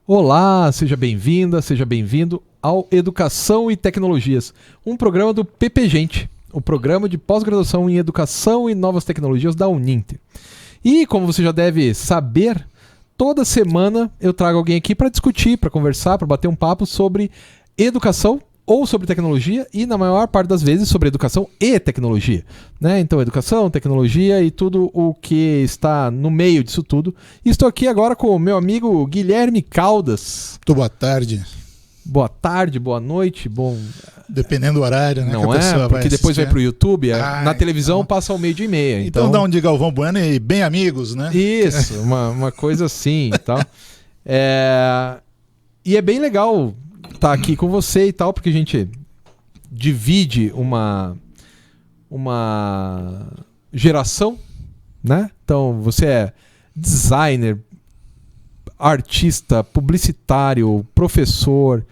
Olá, seja bem-vinda, seja bem-vindo ao Educação e Tecnologias, um programa do PP Gente, o programa de pós-graduação em Educação e Novas Tecnologias da Uninter. E, como você já deve saber, toda semana eu trago alguém aqui para discutir, para conversar, para bater um papo sobre educação ou sobre tecnologia e, na maior parte das vezes, sobre educação e tecnologia, né? Então, educação, tecnologia e tudo o que está no meio disso tudo. E estou aqui agora com o meu amigo Guilherme Caldas. Muito boa tarde. Boa tarde, boa noite, bom... Dependendo do horário, né? Não que a pessoa é? Porque depois vai pro YouTube, na televisão então... passa ao 12:30. Então dá um de Galvão Bueno e bem amigos, né? Isso, uma coisa assim e tal. E é bem legal estar aqui com você e tal, porque a gente divide uma geração, né? Então você é designer, artista, publicitário, professor,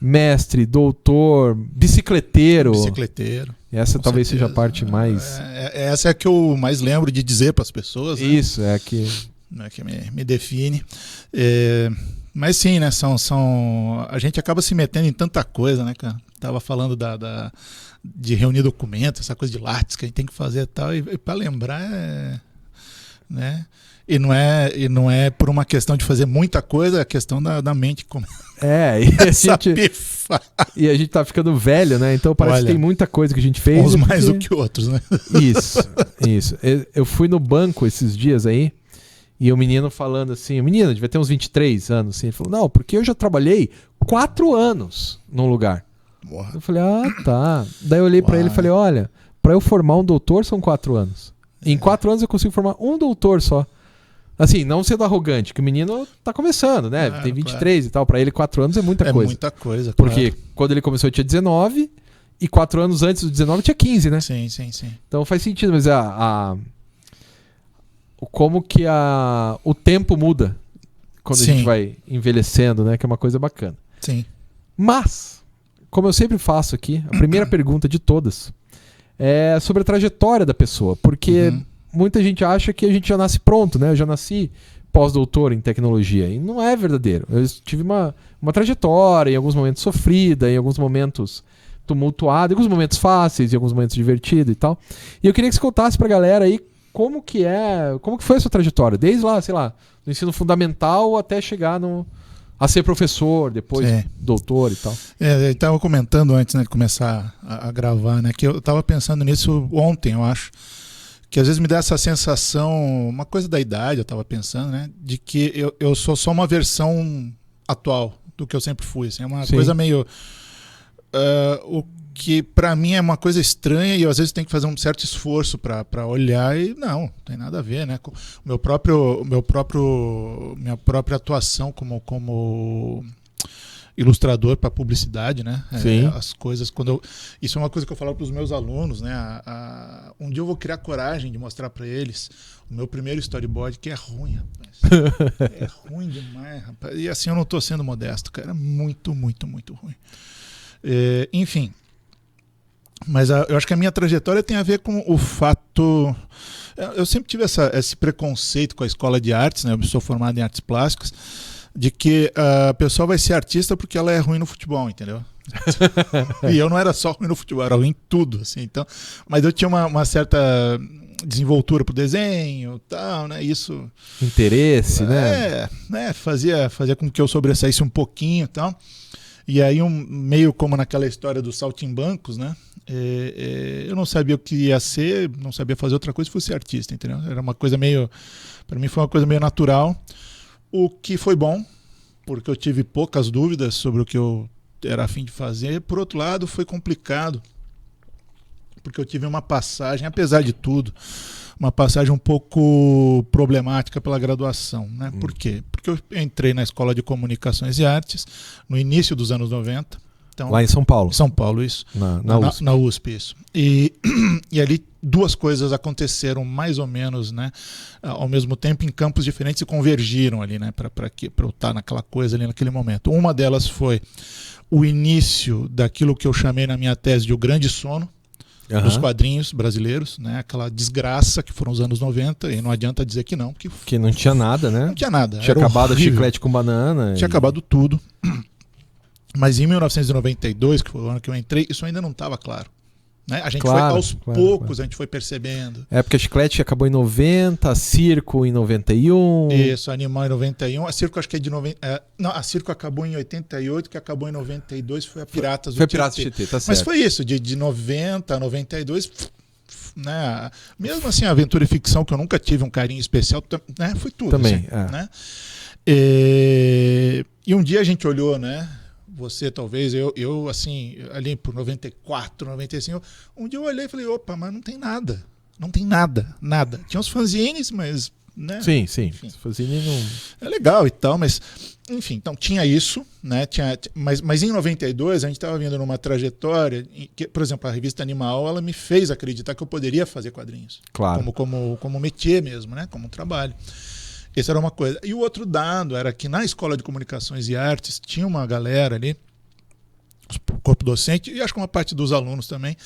mestre, doutor, bicicleteiro. Essa talvez seja a parte mais... Essa é a que eu mais lembro de dizer para as pessoas. Né? Isso, é a que... Não é que me define. Mas sim, né? A gente acaba se metendo em tanta coisa, né, cara? Tava falando de reunir documentos, essa coisa de Lattes que a gente tem que fazer e tal. E para lembrar, né? E não é por uma questão de fazer muita coisa, é a questão da mente. E a gente tá ficando velho, né? Então parece que tem muita coisa que a gente fez. Uns mais do que outros, né? Isso. Eu fui no banco esses dias aí, e o menino falando assim, o menino devia ter uns 23 anos, assim, ele falou, não, porque eu já trabalhei 4 anos num lugar. Boa. Eu falei, tá. Daí eu olhei pra ele e falei, olha, pra eu formar um doutor são 4 anos. Em 4 anos eu consigo formar um doutor só. Assim, não sendo arrogante, que o menino tá começando, né? Tem 23 e tal. Pra ele, 4 anos é muita coisa. É muita coisa, Porque quando ele começou, ele tinha 19. E 4 anos antes do 19, tinha 15, né? Sim. Então faz sentido, mas como que o tempo muda quando a gente vai envelhecendo, né? Que é uma coisa bacana. Sim. Mas, como eu sempre faço aqui, a primeira pergunta de todas é sobre a trajetória da pessoa. Porque... muita gente acha que a gente já nasce pronto, né? Eu já nasci pós-doutor em tecnologia. E não é verdadeiro. Eu tive uma trajetória, em alguns momentos sofrida, em alguns momentos tumultuada, em alguns momentos fáceis, em alguns momentos divertido e tal. E eu queria que você contasse pra galera aí como que foi a sua trajetória. Desde lá, sei lá, do ensino fundamental até chegar a ser professor, depois doutor e tal. Eu estava comentando antes, né, de começar a gravar, né? Que eu estava pensando nisso ontem, eu acho. Que às vezes me dá essa sensação, uma coisa da idade, eu estava pensando, né? De que eu sou só uma versão atual do que eu sempre fui. Assim, é uma coisa meio... o que para mim é uma coisa estranha e eu às vezes tenho que fazer um certo esforço para olhar e não tem nada a ver, né? Minha própria atuação como ilustrador para publicidade, né? As coisas isso é uma coisa que eu falo para os meus alunos, né? Um dia eu vou criar coragem de mostrar para eles o meu primeiro storyboard, que é ruim, rapaz. É ruim demais, rapaz. E assim eu não estou sendo modesto, cara. É muito, muito, muito ruim. Enfim, mas eu acho que a minha trajetória tem a ver com o fato... Eu sempre tive esse preconceito com a escola de artes, né? Eu sou formado em artes plásticas, de que a pessoa vai ser artista porque ela é ruim no futebol, entendeu? E eu não era só ruim no futebol, era ruim em tudo, assim. Então, mas eu tinha uma certa desenvoltura pro desenho, tal, né? Isso. Interesse, né? Fazia com que eu sobressaísse um pouquinho, tal. E aí meio como naquela história dos saltimbancos, né? Eu não sabia o que ia ser, não sabia fazer outra coisa se fosse artista, entendeu? Era uma coisa meio, para mim foi uma coisa meio natural. O que foi bom, porque eu tive poucas dúvidas sobre o que eu era a fim de fazer. Por outro lado, foi complicado, porque eu tive uma passagem, apesar de tudo, uma passagem um pouco problemática pela graduação. Né? Por quê? Porque eu entrei na Escola de Comunicações e Artes no início dos anos 90. Então, lá em São Paulo? Em São Paulo, isso. Na USP, isso. E ali duas coisas aconteceram mais ou menos, né, ao mesmo tempo em campos diferentes e convergiram ali, né, para eu estar naquela coisa ali naquele momento. Uma delas foi o início daquilo que eu chamei na minha tese de o grande sono. dos quadrinhos brasileiros, né? Aquela desgraça que foram os anos 90, e não adianta dizer que não. Que não tinha nada, né? Não tinha nada. Tinha acabado horrível. Chiclete com banana. Tinha acabado tudo. Mas em 1992, que foi o ano que eu entrei, isso ainda não estava claro. Né? A gente foi aos poucos, a gente foi percebendo. É porque a Chiclete acabou em 90, a Circo em 91. Isso, a Animal em 91. A Circo acho que é de 90. Não, a Circo acabou em 88, que acabou em 92 foi a Piratas do Tietê. Foi Piratas do Tietê, tá certo. Mas foi isso, de 90 a 92, né? Mesmo assim, a aventura e ficção, que eu nunca tive um carinho especial, né? Foi tudo. Também, assim, né? E um dia a gente olhou, né? Você talvez, eu assim, ali por 94, 95, um dia eu olhei e falei, opa, mas não tem nada. Não tem nada. Tinha uns fanzines, mas... Né? Sim. Fanzine não... É legal e tal, mas... Enfim, então tinha isso, né? Mas em 92 a gente estava vindo numa trajetória que, por exemplo, a revista Animal, ela me fez acreditar que eu poderia fazer quadrinhos. Claro. Como métier mesmo, né? Como trabalho. Essa era uma coisa. E o outro dado era que na Escola de Comunicações e Artes tinha uma galera ali, o corpo docente, e acho que uma parte dos alunos também,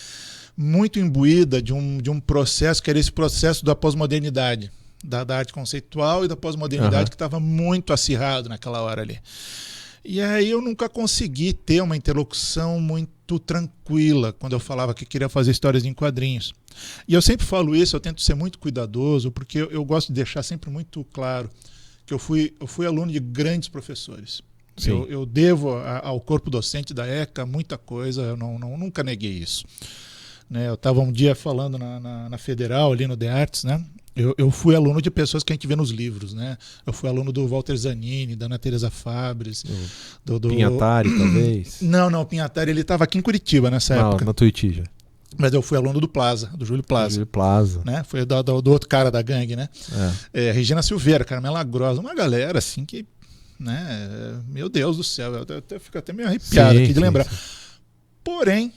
muito imbuída de um processo, que era esse processo da pós-modernidade, da arte conceitual e da pós-modernidade, que estava muito acirrado naquela hora ali. E aí eu nunca consegui ter uma interlocução muito tranquila quando eu falava que queria fazer histórias em quadrinhos. E eu sempre falo isso, eu tento ser muito cuidadoso, porque eu gosto de deixar sempre muito claro que eu fui aluno de grandes professores. Eu devo ao corpo docente da ECA muita coisa, eu nunca neguei isso. Né, eu estava um dia falando na Federal, ali no The Arts, né? Eu fui aluno de pessoas que a gente vê nos livros, né? Eu fui aluno do Walter Zanini, da Ana Teresa Fabres, do Pinhatari, talvez. Não, Pinhatari, ele estava aqui em Curitiba nessa época. Na Tuiuti já. Mas eu fui aluno do Plaza, do Júlio Plaza. Júlio Plaza. Né? Foi do outro cara da gangue, né? Regina Silveira, Carmela Grossa, uma galera assim que, né? Meu Deus do céu, eu fico até meio arrepiado aqui de lembrar. Sim. Porém,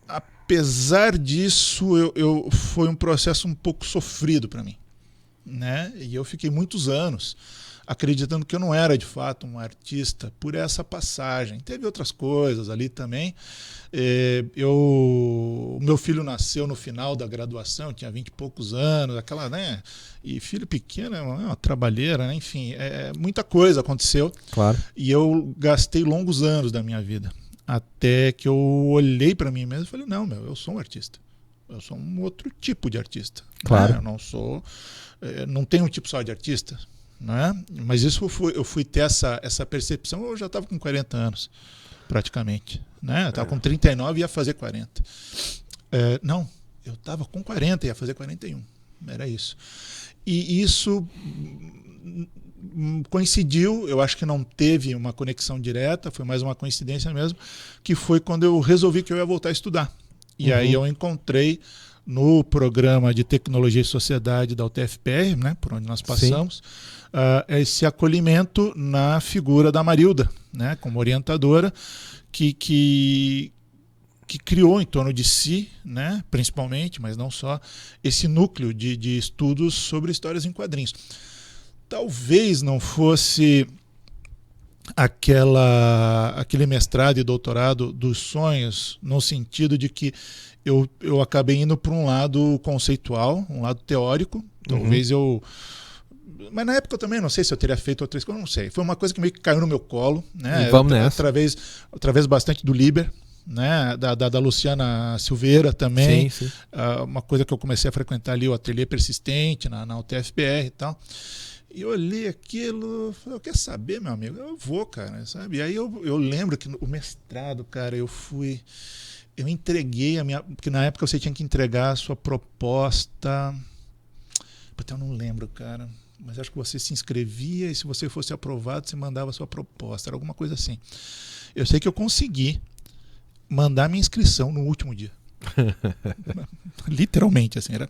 apesar disso, foi um processo um pouco sofrido para mim, né? E eu fiquei muitos anos acreditando que eu não era de fato um artista por essa passagem. Teve outras coisas ali também. O meu filho nasceu no final da graduação, tinha 20 e poucos anos, aquela, né? E filho pequeno é uma trabalheira, né? Enfim, muita coisa aconteceu. Claro. E eu gastei longos anos da minha vida. Até que eu olhei para mim mesmo e falei, não, eu sou um artista. Eu sou um outro tipo de artista. Claro. Né? Eu não sou... não tenho um tipo só de artista. Né? Mas isso eu fui ter essa percepção, eu já estava com 40 anos, praticamente. Né? Eu estava com 39 e ia fazer 40. Não, eu estava com 40 e ia fazer 41. Era isso. E isso... coincidiu, eu acho que não teve uma conexão direta, foi mais uma coincidência mesmo, que foi quando eu resolvi que eu ia voltar a estudar. E aí eu encontrei no programa de Tecnologia e Sociedade da UTFPR, né, por onde nós passamos, esse acolhimento na figura da Marilda, né, como orientadora, que criou em torno de si, né, principalmente, mas não só, esse núcleo de estudos sobre histórias em quadrinhos. Talvez não fosse aquele mestrado e doutorado dos sonhos, no sentido de que eu acabei indo para um lado conceitual, um lado teórico. Talvez mas na época eu também não sei se eu teria feito outras coisas, não sei. Foi uma coisa que meio que caiu no meu colo, né? E vamos nessa. Através bastante do Liber, né? Da Luciana Silveira também. Sim. Uma coisa que eu comecei a frequentar ali, o Ateliê Persistente, na UTFPR e tal. E eu olhei aquilo, falei, quer saber, meu amigo? Eu vou, cara, sabe? E aí eu lembro que o mestrado, cara, eu entreguei porque na época você tinha que entregar a sua proposta, até eu não lembro, cara, mas acho que você se inscrevia e se você fosse aprovado, você mandava a sua proposta, era alguma coisa assim. Eu sei que eu consegui mandar minha inscrição no último dia. Literalmente, assim, era.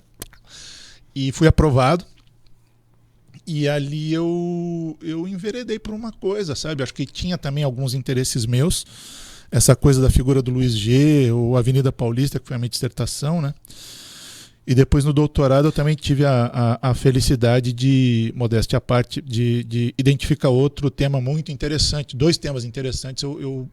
E fui aprovado. E ali eu enveredei por uma coisa, sabe? Acho que tinha também alguns interesses meus. Essa coisa da figura do Luiz G, ou Avenida Paulista, que foi a minha dissertação, né? E depois no doutorado eu também tive a felicidade de, modéstia à parte, de identificar outro tema muito interessante. 2 temas interessantes eu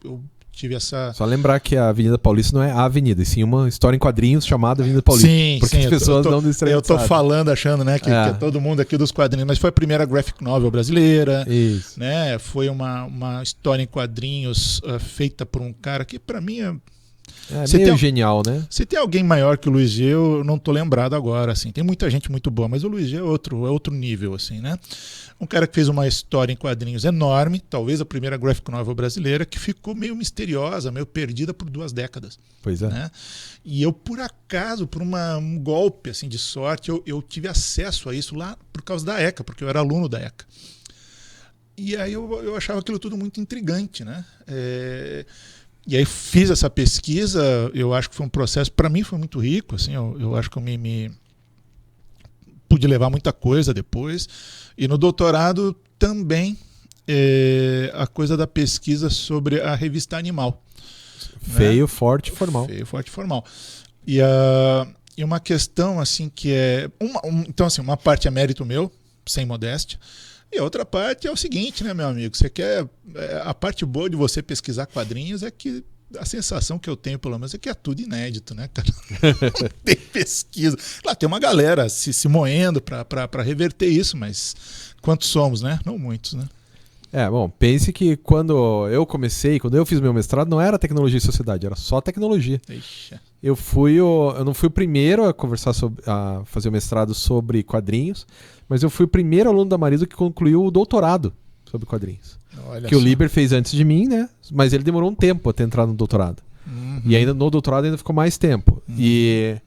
tive essa... Só lembrar que a Avenida Paulista não é a avenida, e sim uma história em quadrinhos chamada Avenida Paulista. Sim, porque sim, as pessoas não eu tô falando, achando, né, que é todo mundo aqui dos quadrinhos, mas foi a primeira graphic novel brasileira. Isso. Né? Foi uma história em quadrinhos feita por um cara que, para mim, meio genial, né? Se tem alguém maior que o Luiz G, eu não tô lembrado agora, assim. Tem muita gente muito boa, mas o Luiz G é outro nível, assim, né? Um cara que fez uma história em quadrinhos enorme, talvez a primeira graphic novel brasileira, que ficou meio misteriosa, meio perdida por 2 décadas. Pois é. Né? E eu, por acaso, por um golpe assim, de sorte, eu tive acesso a isso lá por causa da ECA, porque eu era aluno da ECA. E aí eu achava aquilo tudo muito intrigante, né? E aí fiz essa pesquisa, eu acho que foi um processo, para mim foi muito rico, assim, eu acho que eu me pude levar muita coisa depois. E no doutorado também a coisa da pesquisa sobre a revista Animal. Feio, né? Forte, Formal. Feio, Forte, Formal. E uma questão assim que é... então assim, uma parte é mérito meu, sem modéstia. E a outra parte é o seguinte, né, meu amigo? Você quer... A parte boa de você pesquisar quadrinhos é que a sensação que eu tenho, pelo menos, é que é tudo inédito, né, cara? Não tem pesquisa. Lá tem uma galera se moendo para reverter isso, mas quantos somos, né? Não muitos, né? Bom, pense que quando eu fiz meu mestrado, não era tecnologia e sociedade, era só tecnologia. Eixa. Eu não fui o primeiro a fazer o mestrado sobre quadrinhos, mas eu fui o primeiro aluno da Marisa que concluiu o doutorado sobre quadrinhos. Olha que só. o Liber fez antes de mim, né? Mas ele demorou um tempo até entrar no doutorado. Uhum. E ainda no doutorado ainda ficou mais tempo. Uhum. E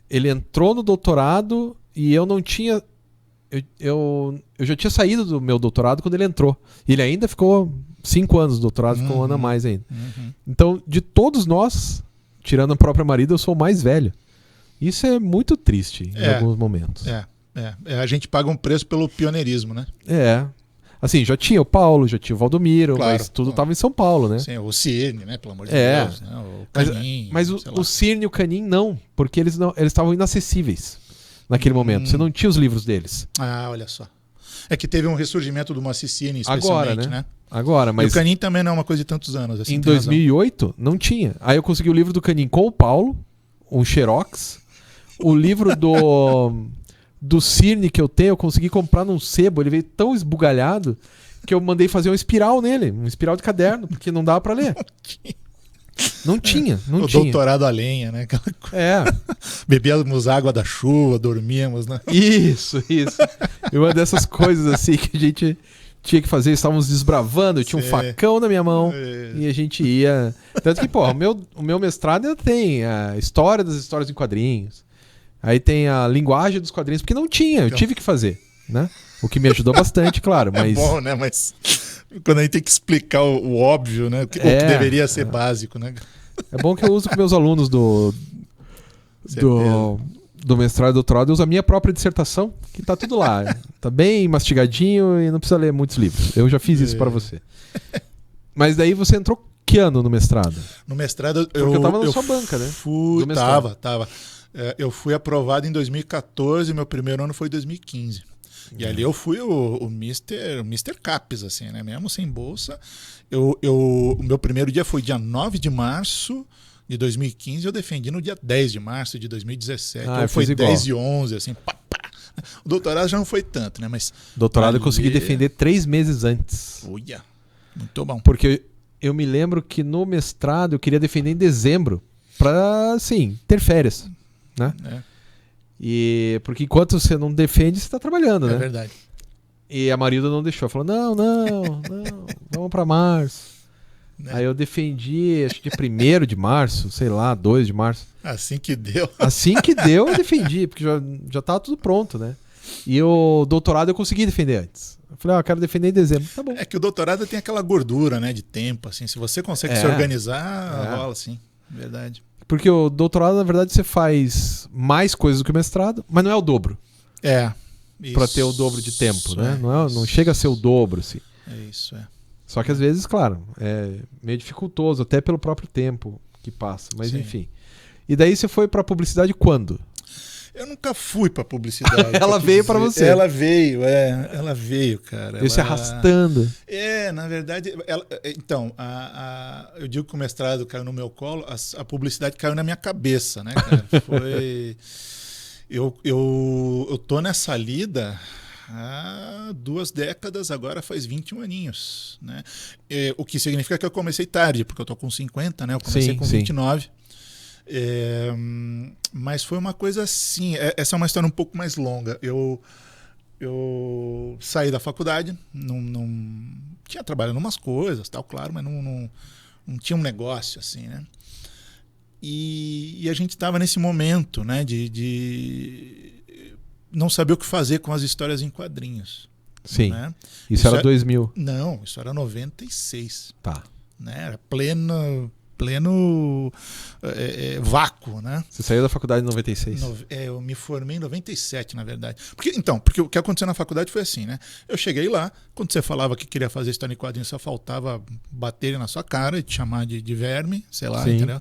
ele entrou no doutorado e eu não tinha... Eu já tinha saído do meu doutorado quando ele entrou. E ele ainda ficou 5 anos no doutorado, ficou um ano a mais ainda. Uhum. Então, de todos nós, tirando a própria Marida, eu sou o mais velho. Isso é muito triste em alguns momentos. A gente paga um preço pelo pioneirismo, né? Assim, já tinha o Paulo, já tinha o Valdomiro, claro, mas tudo estava em São Paulo, né? Sim, o Cirne, né? Pelo amor de Deus. Né? O Canin. Mas o Cirne e o Canin não, porque eles estavam inacessíveis naquele momento. Você não tinha os livros deles. Ah, olha só. É que teve um ressurgimento do Moacir Cirne, especialmente, agora, né? Agora, mas... E o Canin também não é uma coisa de tantos anos. Assim, em 2008, não tinha. Aí eu consegui o livro do Canin com o Paulo, um xerox, o livro do Cirne que eu tenho, eu consegui comprar num sebo, ele veio tão esbugalhado que eu mandei fazer uma espiral nele, uma espiral de caderno, porque não dava pra ler. Não tinha. O doutorado a lenha, né? Bebíamos água da chuva, dormíamos, né? Isso. E uma dessas coisas assim que a gente tinha que fazer, estávamos desbravando, eu tinha um facão na minha mão e a gente ia... Tanto que, o meu mestrado ainda tem a história das histórias em quadrinhos. Aí tem a linguagem dos quadrinhos, porque não tinha, eu tive que fazer, né? O que me ajudou bastante, claro, mas... É bom, né? Mas quando a gente tem que explicar o óbvio, né? O que deveria ser básico, né? É bom que eu uso com meus alunos do mestrado e doutorado, eu uso a minha própria dissertação, que tá tudo lá. Tá bem mastigadinho e não precisa ler muitos livros. Eu já fiz isso para você. Mas daí você entrou que ano no mestrado? No mestrado Porque eu tava na sua banca, né? Tava. Eu fui aprovado em 2014, meu primeiro ano foi em 2015. E ali eu fui o Mr. Capes, assim, né? Mesmo sem bolsa. O meu primeiro dia foi dia 9 de março de 2015, eu defendi no dia 10 de março de 2017. Então foi 10 e 11, assim, pá. O doutorado já não foi tanto, né? Mas doutorado eu consegui defender 3 meses antes. Uia, muito bom. Porque eu me lembro que no mestrado eu queria defender em dezembro pra, assim, ter férias, né? Porque enquanto você não defende, você tá trabalhando, né? É verdade. E a Marilda não deixou. Falou, não, vamos pra março. Aí eu defendi, acho que 1º de março, sei lá, 2 de março. Assim que deu. Assim que deu, eu defendi, porque já tava tudo pronto, né? E o doutorado eu consegui defender antes. Eu falei, eu quero defender em dezembro. Tá bom. É que o doutorado tem aquela gordura, né, de tempo, assim. Se você consegue se organizar, rola, assim. Verdade. Porque o doutorado, na verdade, você faz mais coisas do que o mestrado, mas não é o dobro. Pra ter o dobro de tempo, né? Não chega a ser o dobro, assim. Só que às vezes, claro, é meio dificultoso, até pelo próprio tempo que passa. Mas enfim. E daí você foi pra publicidade quando? Eu nunca fui pra publicidade. Ela veio pra você. Ela veio, cara. Veio se arrastando. Na verdade, então, eu digo que o mestrado caiu no meu colo, a publicidade caiu na minha cabeça, né, cara? Foi... Eu tô nessa lida há 2 décadas, agora faz 21 aninhos, né? O que significa que eu comecei tarde, porque eu tô com 50, né? Eu comecei com 29. Mas foi uma coisa assim, essa é uma história um pouco mais longa. Eu saí da faculdade, não tinha trabalhado em umas coisas, tal, claro, mas não tinha um negócio assim, né? E a gente estava nesse momento, né, de não saber o que fazer com as histórias em quadrinhos. Sim. Né? Isso era 2000. Não, isso era 96. Tá. Né? Era pleno vácuo, né? Você saiu da faculdade em 96? Eu me formei em 97, na verdade. Porque o que aconteceu na faculdade foi assim, né? Eu cheguei lá, quando você falava que queria fazer história em quadrinhos, só faltava bater na sua cara e te chamar de verme, sei lá, entendeu?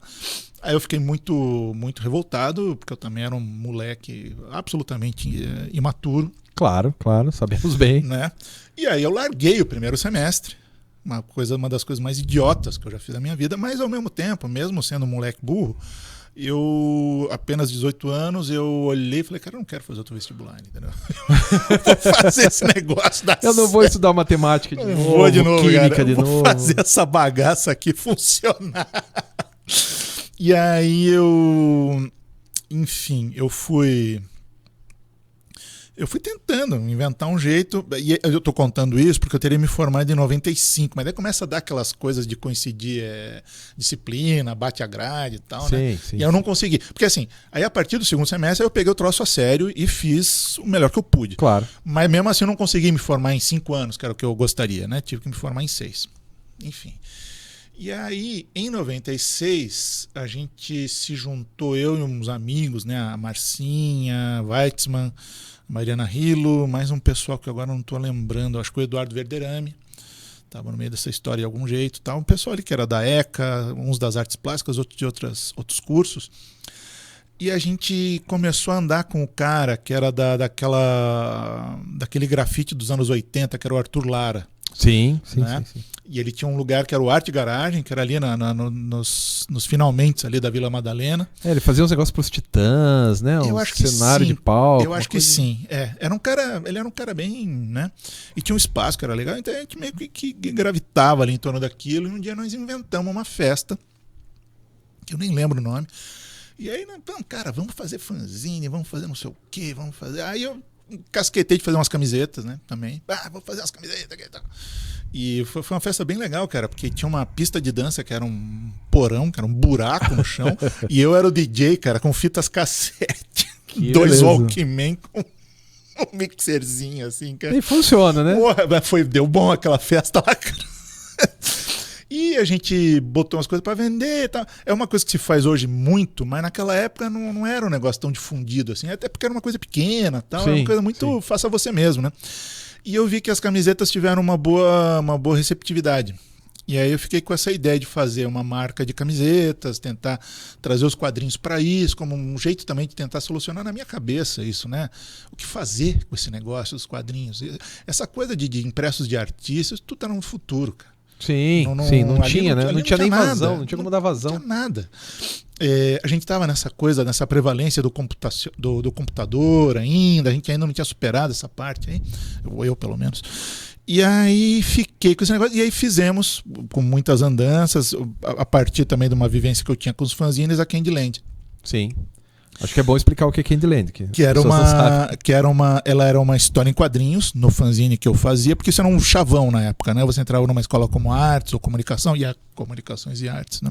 Aí eu fiquei muito, muito revoltado, porque eu também era um moleque absolutamente imaturo. Claro, sabemos bem. Né? E aí eu larguei o primeiro semestre. Uma das coisas mais idiotas que eu já fiz na minha vida, mas ao mesmo tempo, mesmo sendo um moleque burro, eu, apenas 18 anos, eu olhei e falei, cara, eu não quero fazer outro vestibular, entendeu? Eu vou fazer esse negócio da Eu não vou estudar matemática de novo, vou de novo, química cara. de novo. Vou fazer essa bagaça aqui funcionar. E aí enfim, eu fui tentando inventar um jeito, e eu tô contando isso porque eu teria me formado em 95, mas daí começa a dar aquelas coisas de coincidir disciplina, bate a grade e tal, né? Sim, e eu não consegui. Porque assim, aí a partir do segundo semestre eu peguei o troço a sério e fiz o melhor que eu pude. Claro. Mas mesmo assim eu não consegui me formar em 5 anos, que era o que eu gostaria, né? Tive que me formar em 6. Enfim. E aí, em 96, a gente se juntou, eu e uns amigos, né? A Marcinha, Weitzman, Mariana Rilo, mais um pessoal que agora não estou lembrando, acho que o Eduardo Verderame, estava no meio dessa história de algum jeito. Um pessoal ali que era da ECA, uns das artes plásticas, outros de outros cursos. E a gente começou a andar com o cara que era daquele grafite dos anos 80, que era o Arthur Lara. Sim. E ele tinha um lugar que era o Arte Garagem, que era ali nos finalmente ali da Vila Madalena. Ele fazia uns negócios pros Titãs, né? Eu acho que cenário sim. de palco. Eu acho que sim. Ele era um cara bem, né? E tinha um espaço que era legal, então a gente meio que gravitava ali em torno daquilo. E um dia nós inventamos uma festa, que eu nem lembro o nome. E aí, cara, vamos fazer fanzine, vamos fazer não sei o quê, vamos fazer. Aí eu casquetei de fazer umas camisetas, né? Também. Vou fazer umas camisetas aqui e tal. E foi uma festa bem legal, cara, porque tinha uma pista de dança que era um porão, que era um buraco no chão, e eu era o DJ, cara, com fitas cassete, 2 Walkman com um mixerzinho, assim, cara. E funciona, né? Porra, deu bom aquela festa lá, cara. E a gente botou umas coisas para vender e tal. É uma coisa que se faz hoje muito, mas naquela época não era um negócio tão difundido assim, até porque era uma coisa pequena, tal, era uma coisa muito faça você mesmo, né? E eu vi que as camisetas tiveram uma boa receptividade. E aí eu fiquei com essa ideia de fazer uma marca de camisetas, tentar trazer os quadrinhos para isso, como um jeito também de tentar solucionar na minha cabeça isso, né? O que fazer com esse negócio dos quadrinhos? Essa coisa de impressos de artistas, tudo tá no futuro, cara. Sim, não tinha, né? Não tinha nem vazão, não tinha como dar vazão. Não tinha nada. A gente estava nessa prevalência do computador ainda, a gente ainda não tinha superado essa parte aí, eu pelo menos. E aí fiquei com esse negócio, e aí fizemos, com muitas andanças, a partir também de uma vivência que eu tinha com os fanzines, a Candyland. Sim. Acho que é bom explicar o que é Candyland. Ela era uma história em quadrinhos no fanzine que eu fazia, porque isso era um chavão na época, né? Você entrava numa escola como artes ou comunicação, e comunicações e artes, né?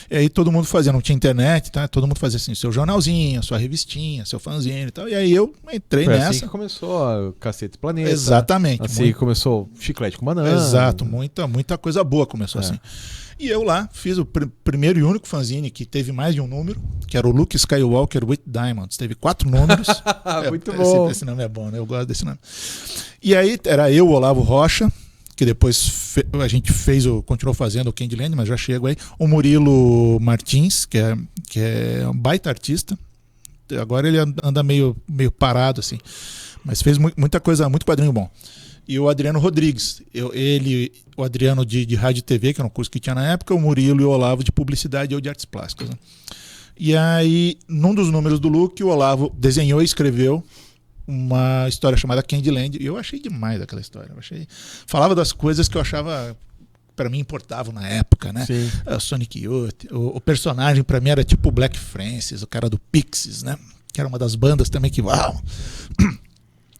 E aí todo mundo fazia, não tinha internet, tá? Todo mundo fazia assim, seu jornalzinho, sua revistinha, seu fanzine e tal. E aí eu entrei nessa. Assim que começou a Cacete Planeta. Exatamente. Assim que começou Chiclete com Banana. Exato, muita coisa boa começou assim. E eu lá fiz o primeiro e único fanzine que teve mais de um número, que era o Luke Skywalker with Diamonds. Teve 4 números. Muito bom. Esse nome é bom, né? Eu gosto desse nome. E aí era eu, Olavo Rocha, que depois a gente continuou fazendo o Candyland, mas já chego aí. O Murilo Martins, que é um baita artista. Agora ele anda meio parado, assim. Mas fez muita coisa, muito quadrinho bom. E o Adriano Rodrigues, o Adriano de rádio e TV, que era um curso que tinha na época, o Murilo e o Olavo de publicidade e eu de artes plásticas. Né? E aí, num dos números do Look, o Olavo desenhou e escreveu uma história chamada Candyland. E eu achei demais aquela história. Falava das coisas que eu achava, para mim, importavam na época, né? O Sonic Youth. O personagem, para mim, era tipo o Black Francis, o cara do Pixies, né? Que era uma das bandas também que... Uau!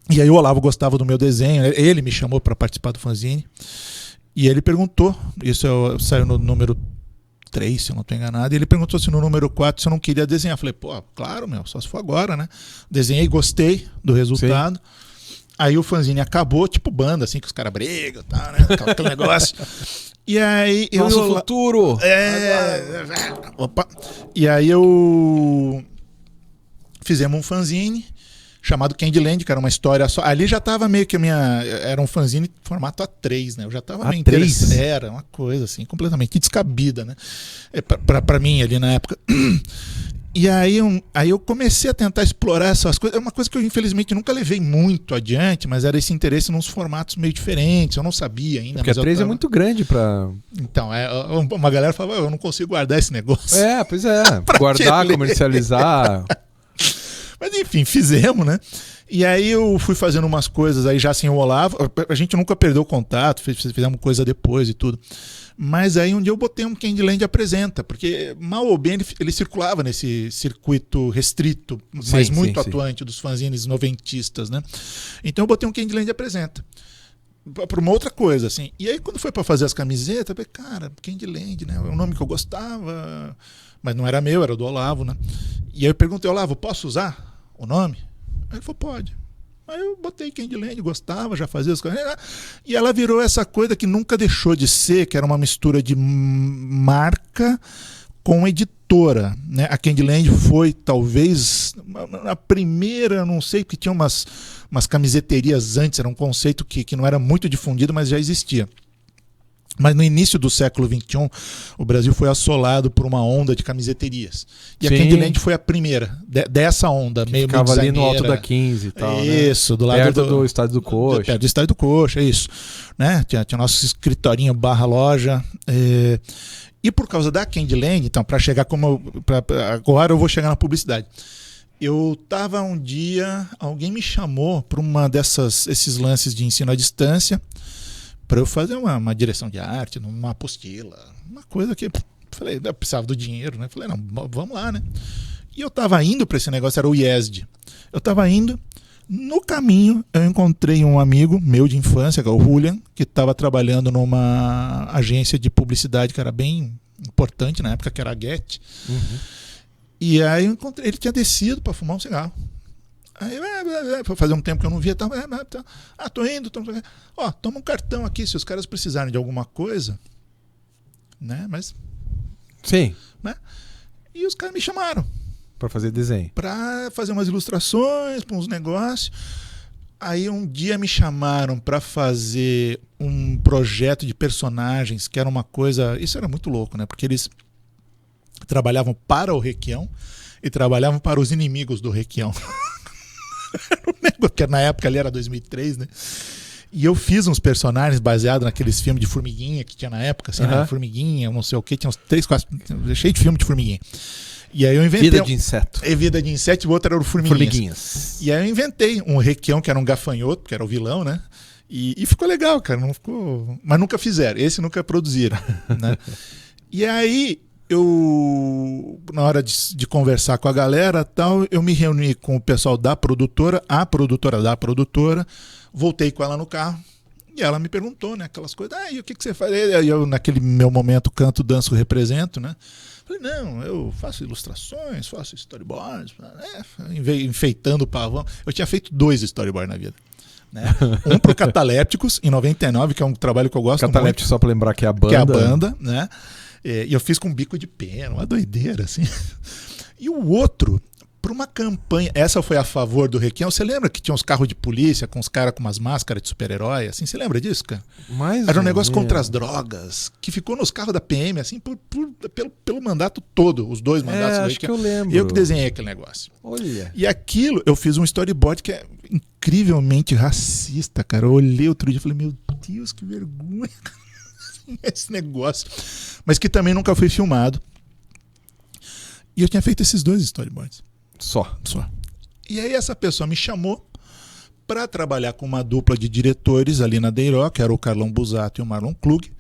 E aí o Olavo gostava do meu desenho, ele me chamou para participar do fanzine, e ele perguntou, isso saiu no número 3, se eu não estou enganado, e ele perguntou se no número 4 se eu não queria desenhar. Eu falei, pô, claro, só se for agora, né? Desenhei, gostei do resultado. Sim. Aí o fanzine acabou, tipo banda, assim, que os caras brigam, tá, né? Aquele negócio. E aí... Nosso futuro! Opa! E aí fizemos um fanzine chamado Candyland, que era uma história só. Ali já tava meio que era um fanzine formato A3, né? Eu já tava meio interessado. Era uma coisa assim, completamente descabida, né? Pra mim ali na época. E aí eu comecei a tentar explorar essas coisas. É uma coisa que eu infelizmente nunca levei muito adiante, mas era esse interesse nos formatos meio diferentes. Eu não sabia ainda. Porque mas A3 é muito grande pra... Então, uma galera falava, eu não consigo guardar esse negócio. Pois é. Guardar, comercializar... Mas enfim, fizemos, né? E aí eu fui fazendo umas coisas aí já sem o Olavo. A gente nunca perdeu o contato, fizemos coisa depois e tudo. Mas aí um dia eu botei um Candyland Apresenta, porque mal ou bem ele circulava nesse circuito restrito, mas muito atuante dos fanzines noventistas, né? Então eu botei um Candyland Apresenta. Para uma outra coisa, assim. E aí quando foi para fazer as camisetas, eu falei, cara, Candyland, né? É um nome que eu gostava, mas não era meu, era do Olavo, né? E aí eu perguntei, Olavo, posso usar o nome? Aí ele falou, pode. Aí eu botei Candyland, gostava, já fazia as coisas. E ela virou essa coisa que nunca deixou de ser, que era uma mistura de marca com editora, né? A Candyland foi talvez a primeira, não sei, porque tinha umas camiseterias antes, era um conceito que não era muito difundido, mas já existia. Mas no início do século XXI, o Brasil foi assolado por uma onda de camiseterias. E a Candyland foi a primeira dessa onda, meio ficava ali no alto da 15 e tal. Isso, né? Do lado perto do Estádio do Coxa. Perto do Estádio do Coxa, isso. Né? Tinha nosso escritorinho / loja. E por causa da Candyland, então, para chegar agora eu vou chegar na publicidade. Eu estava um dia, alguém me chamou para esses lances de ensino à distância, para eu fazer uma direção de arte, uma apostila, uma coisa que falei, eu precisava do dinheiro, né? Falei, não, vamos lá, né? E eu estava indo para esse negócio, era o IESD. Eu estava indo, no caminho eu encontrei um amigo meu de infância, que é o Julian, que estava trabalhando numa agência de publicidade que era bem importante na época, que era a Get. Uhum. E aí eu encontrei, ele tinha descido para fumar um cigarro. Aí, foi fazer um tempo que eu não via. Tô indo. Ó, toma um cartão aqui, se os caras precisarem de alguma coisa. Né? Mas. Sim. Né? E os caras me chamaram. Para fazer desenho. Para fazer umas ilustrações, para uns negócios. Aí um dia me chamaram para fazer um projeto de personagens, que era uma coisa. Isso era muito louco, né? Porque eles trabalhavam para o Requião e trabalhavam para os inimigos do Requião. Porque na época ali era 2003, né? E eu fiz uns personagens baseados naqueles filmes de formiguinha que tinha na época, assim, né? Formiguinha, não sei o que, tinha uns 3, 4, cheio de filme de formiguinha. E aí eu inventei. Vida de inseto. Vida de inseto e o outro era o Formiguinhas. Formiguinhas. E aí eu inventei um Requião, que era um gafanhoto, que era o vilão, né? E ficou legal, cara. Não ficou... Mas nunca fizeram. Esse nunca produziram. Né? E aí, na hora de conversar com a galera, tal, eu me reuni com o pessoal da produtora, a produtora da produtora, voltei com ela no carro. E ela me perguntou, né? Aquelas coisas. E o que você faz? E eu, naquele meu momento, canto, danço, represento, né? Falei, não, eu faço ilustrações, faço storyboards, enfeitando o pavão. Eu tinha feito 2 storyboards na vida. Né? Um pro Catalépticos, em 99, que é um trabalho que eu gosto muito. Catalépticos, só pra lembrar que é a banda. Que é a banda, né? E eu fiz com bico de pena, uma doideira, assim. E o outro para uma campanha. Essa foi a favor do Requião. Você lembra que tinha uns carros de polícia com os caras com umas máscaras de super-herói? Assim, você lembra disso, cara? Era um negócio contra as drogas, que ficou nos carros da PM, assim, pelo mandato todo, os 2 mandatos do Requião. Acho que eu lembro. Eu que desenhei aquele negócio. Olha. E aquilo, eu fiz um storyboard que é incrivelmente racista, cara. Eu olhei outro dia e falei, meu Deus, que vergonha esse negócio. Mas que também nunca foi filmado. E eu tinha feito esses 2 storyboards. Só. E aí essa pessoa me chamou para trabalhar com uma dupla de diretores ali na Deiró, que era o Carlão Busato e o Marlon Klug.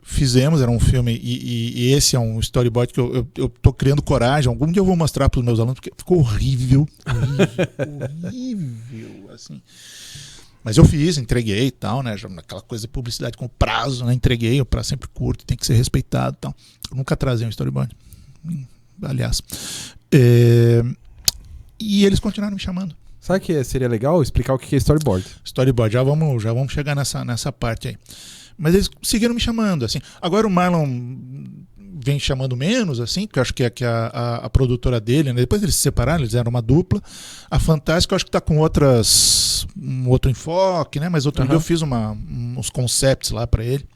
Fizemos, era um filme, e esse é um storyboard que eu tô criando coragem. Algum dia eu vou mostrar para os meus alunos, porque ficou horrível, assim. Mas eu fiz, entreguei e tal, né? Aquela coisa de publicidade com prazo, né? Entreguei, o prazo sempre curto, tem que ser respeitado e tal. Eu nunca trazia um storyboard. Aliás. E eles continuaram me chamando. Sabe que seria legal explicar o que é storyboard? Storyboard, já vamos chegar nessa parte aí. Mas eles seguiram me chamando, assim. Agora o Marlon vem chamando menos, assim, porque eu acho que a produtora dele, né? Depois eles se separaram, eles eram uma dupla. A Fantástica, eu acho que está com um outro enfoque, né? Mas outro dia eu fiz uns concepts lá para ele.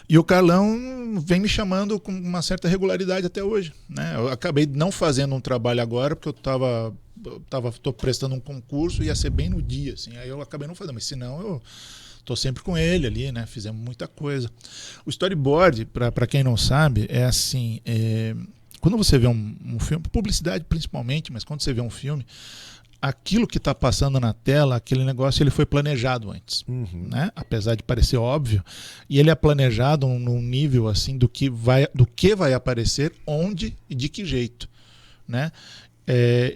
E o Carlão vem me chamando com uma certa regularidade até hoje, né? Eu acabei não fazendo um trabalho agora, porque tô prestando um concurso, ia ser bem no dia, assim. Aí eu acabei não fazendo, mas senão eu tô sempre com ele ali, né? Fizemos muita coisa. O storyboard, para quem não sabe, é assim, quando você vê um filme, publicidade principalmente, mas quando você vê um filme, aquilo que está passando na tela, aquele negócio, ele foi planejado antes, né? Apesar de parecer óbvio, e ele é planejado num nível assim do que vai aparecer, onde e de que jeito, né?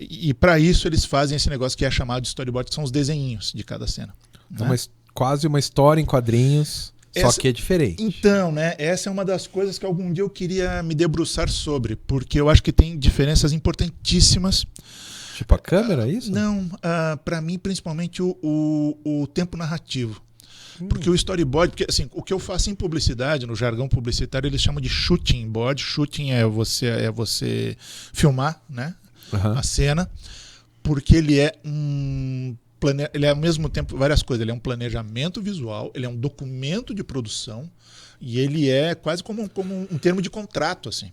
E para isso eles fazem esse negócio que é chamado de storyboard, que são os desenhinhos de cada cena. Né? Quase uma história em quadrinhos, só que é diferente. Então, né? Essa é uma das coisas que algum dia eu queria me debruçar sobre, porque eu acho que tem diferenças importantíssimas. Tipo a câmera, é isso? Não, para mim principalmente o tempo narrativo. Porque o storyboard, porque, assim, o que eu faço em publicidade, no jargão publicitário, eles chamam de shooting board. Shooting é você filmar, né, a cena, porque ele é ele é ao mesmo tempo várias coisas. Ele é um planejamento visual, ele é um documento de produção e ele é quase como um termo de contrato, assim.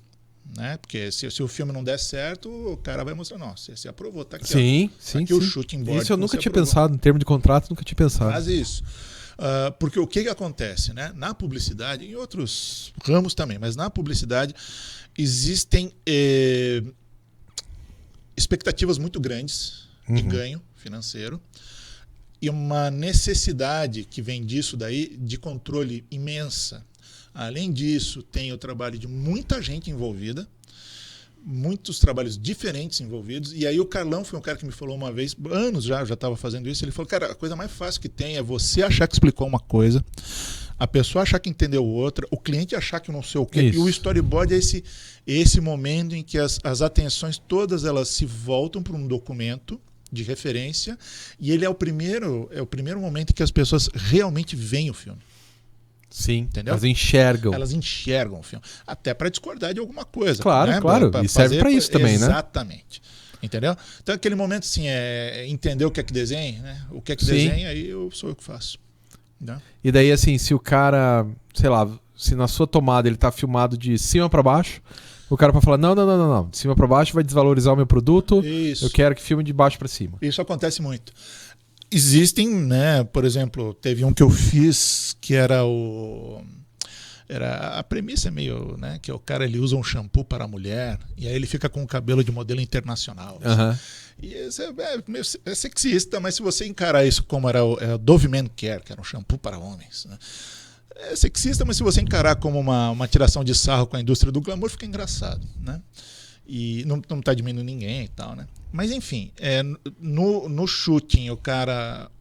Né? Porque se o filme não der certo, o cara vai mostrar, nossa, você aprovou, tá aqui, sim, aqui o shooting board. Isso eu nunca tinha pensado, em termos de contrato, nunca tinha pensado. Faz isso. Porque o que acontece, né? Na publicidade, em outros ramos também, mas na publicidade existem expectativas muito grandes de ganho financeiro e uma necessidade que vem disso daí de controle imensa. Além disso, tem o trabalho de muita gente envolvida, muitos trabalhos diferentes envolvidos. E aí o Carlão foi um cara que me falou uma vez, anos já estava fazendo isso, ele falou, cara, a coisa mais fácil que tem é você achar que explicou uma coisa, a pessoa achar que entendeu outra, o cliente achar que não sei o quê. Isso. E o storyboard é esse momento em que as atenções todas elas se voltam para um documento de referência e ele é o primeiro momento em que as pessoas realmente veem o filme. Sim, entendeu? Elas enxergam o filme. Até para discordar de alguma coisa. Claro, né? claro. E serve para isso também, exatamente. né? Exatamente. Entendeu? Então, aquele momento, assim, entender o que é que desenha, né? O que é que desenha, aí sou eu que faço. Né? E daí, assim, se o cara, sei lá, se na sua tomada ele tá filmado de cima para baixo, o cara pode falar, não. De cima para baixo vai desvalorizar o meu produto. Isso. Eu quero que filme de baixo para cima. Isso acontece muito. Existem, né, por exemplo, teve um que eu fiz que era a premissa meio, né, que o cara ele usa um shampoo para a mulher e aí ele fica com o cabelo de modelo internacional. Assim. E isso é sexista, mas se você encarar isso como era o Dove Men Care, que era um shampoo para homens, né, é sexista, mas se você encarar como uma tiração de sarro com a indústria do glamour, fica engraçado, né? E não está diminuindo ninguém e tal, né? Mas enfim, no shooting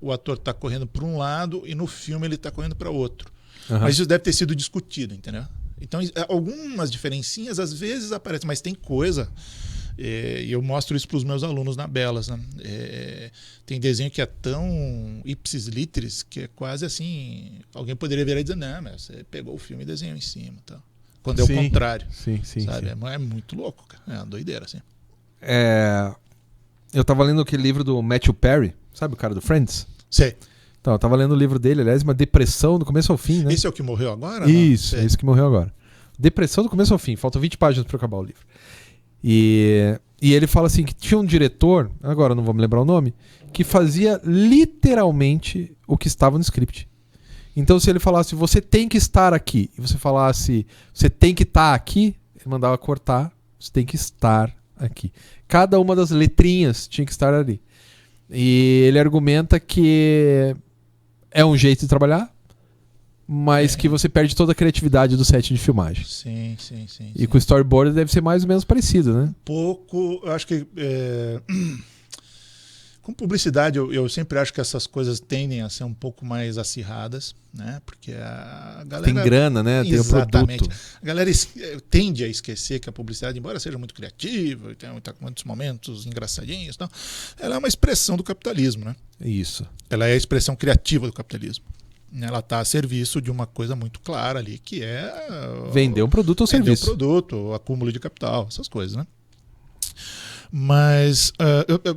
o ator está correndo para um lado e no filme ele está correndo para outro. Mas isso deve ter sido discutido, entendeu? Então algumas diferencinhas às vezes aparecem, mas tem coisa, e eu mostro isso para os meus alunos na Belas, né? Tem desenho que é tão ipsis literis que é quase assim, alguém poderia virar e dizer, não, mas você pegou o filme e desenhou em cima, tal. Quando é o contrário. Sim. Sabe? É muito louco, cara. É uma doideira, assim. Eu tava lendo aquele livro do Matthew Perry, sabe o cara do Friends? Sei. Então, eu tava lendo o livro dele, aliás, uma depressão do começo ao fim, né? Esse é o que morreu agora? Isso, é esse que morreu agora. Depressão do começo ao fim, faltam 20 páginas para acabar o livro. E ele fala assim que tinha um diretor, agora não vou me lembrar o nome, que fazia literalmente o que estava no script. Então se ele falasse, você tem que estar aqui, e você falasse, você tem que estar aqui, ele mandava cortar, você tem que estar aqui. Cada uma das letrinhas tinha que estar ali. E ele argumenta que é um jeito de trabalhar, mas que você perde toda a criatividade do set de filmagem. Sim. E com o storyboard deve ser mais ou menos parecido, né? Um pouco, eu acho que com publicidade eu sempre acho que essas coisas tendem a ser um pouco mais acirradas, né? Porque a galera... Tem grana, né? Tem o produto. A galera tende a esquecer que a publicidade, embora seja muito criativa, tem muitos momentos engraçadinhos e tal, ela é uma expressão do capitalismo, né? Isso. Ela é a expressão criativa do capitalismo. Ela está a serviço de uma coisa muito clara ali, que é... Vender um produto ou serviço. Vender um produto, o acúmulo de capital, essas coisas, né? Mas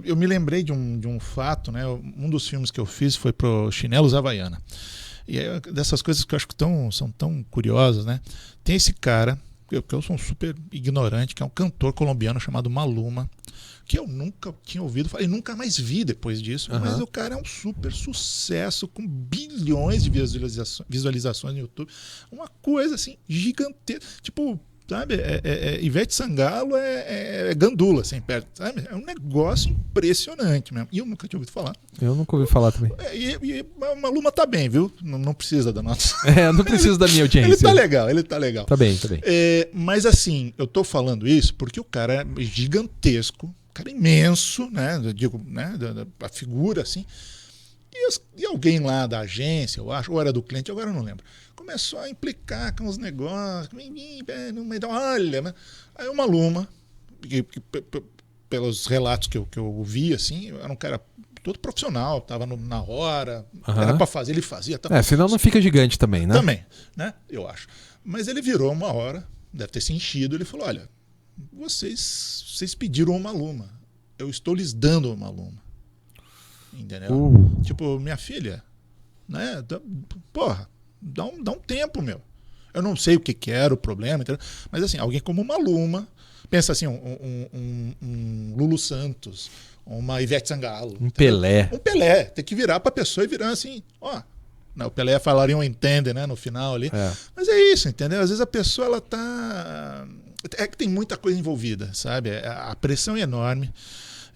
eu me lembrei de um fato, né? Um dos filmes que eu fiz foi pro Chinelos Havaiana. E é dessas coisas que eu acho que são tão curiosas, né? Tem esse cara, que eu sou um super ignorante, que é um cantor colombiano chamado Maluma, que eu nunca tinha ouvido falar, e nunca mais vi depois disso, mas o cara é um super sucesso, com bilhões de visualizações no YouTube. Uma coisa assim, gigantesca. Tipo, sabe, Ivete Sangalo é Gandula, assim, perto, sabe? É um negócio impressionante mesmo. E eu nunca tinha ouvido falar. Eu nunca ouvi falar também. E a Maluma tá bem, viu? Não precisa da nossa... não precisa da minha audiência. Ele tá legal. Tá bem. Mas assim, eu tô falando isso porque o cara é gigantesco, cara imenso, né? Eu digo, né? A figura, assim. E alguém lá da agência, eu acho, ou era do cliente, agora eu não lembro, começou a implicar com os negócios, olha, né? Aí o Maluma, pelos relatos que eu ouvi, assim, era um cara todo profissional, tava na hora, era pra fazer, ele fazia. Senão não fica gigante também, né? Também, né? Eu acho. Mas ele virou uma hora, deve ter se enchido, ele falou, olha, vocês pediram o Maluma, eu estou lhes dando o Maluma. Entendeu? Tipo, minha filha, né? Porra, dá um tempo, meu. Eu não sei o que era o problema, entendeu? Mas assim, alguém como uma Maluma, pensa assim, um Lulu Santos, uma Ivete Sangalo. Um Pelé. Um Pelé. Tem que virar pra pessoa e virar assim, ó. Não, o Pelé falaria um entende, né? No final ali. Mas é isso, entendeu? Às vezes a pessoa, ela tá... É que tem muita coisa envolvida, sabe? A pressão é enorme.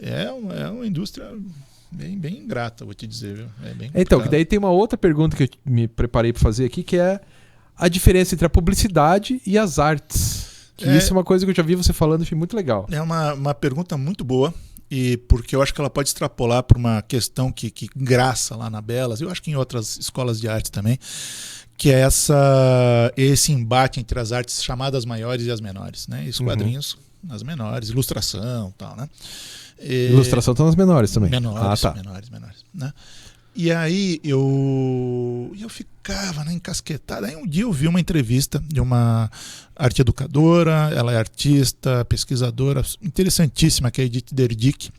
É uma indústria... Bem ingrata, vou te dizer, viu? Então, que daí tem uma outra pergunta que eu me preparei para fazer aqui, que é a diferença entre a publicidade e as artes. Que isso é uma coisa que eu já vi você falando, achei muito legal. É uma pergunta muito boa, e porque eu acho que ela pode extrapolar para uma questão que engraça lá na Belas, eu acho que em outras escolas de arte também, que é esse embate entre as artes chamadas maiores e as menores, né? Os quadrinhos, as menores, ilustração e tal, né? Ilustração estão nas menores também. Menores, né? E aí eu ficava, né, encasquetado. Aí um dia eu vi uma entrevista de uma arte educadora, ela é artista, pesquisadora, interessantíssima, que é a Edith Derdick,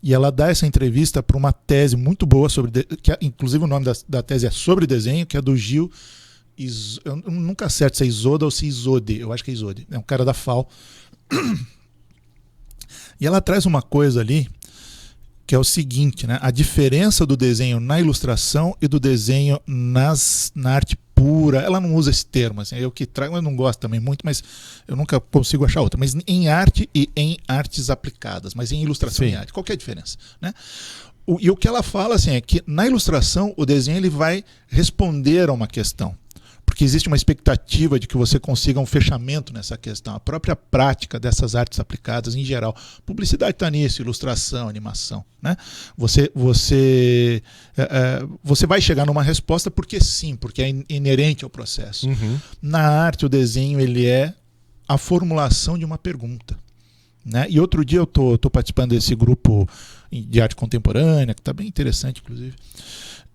e ela dá essa entrevista para uma tese muito boa, que inclusive o nome da tese é sobre desenho, que é do Gil, eu nunca acerto se é Isoda ou se Isode, eu acho que é Isode, é um cara da FAO. E ela traz uma coisa ali que é o seguinte, né? A diferença do desenho na ilustração e do desenho na arte pura. Ela não usa esse termo, assim, eu não gosto também muito, mas eu nunca consigo achar outra. Mas em arte e em artes aplicadas, mas em ilustração e arte. Qual que é a diferença, né? E o que ela fala assim, é que na ilustração o desenho ele vai responder a uma questão. Porque existe uma expectativa de que você consiga um fechamento nessa questão. A própria prática dessas artes aplicadas em geral. Publicidade está nisso, ilustração, animação, né? Você vai chegar numa resposta porque sim, porque é inerente ao processo. Na arte, o desenho ele é a formulação de uma pergunta, né? E outro dia eu tô participando desse grupo de arte contemporânea, que está bem interessante, inclusive.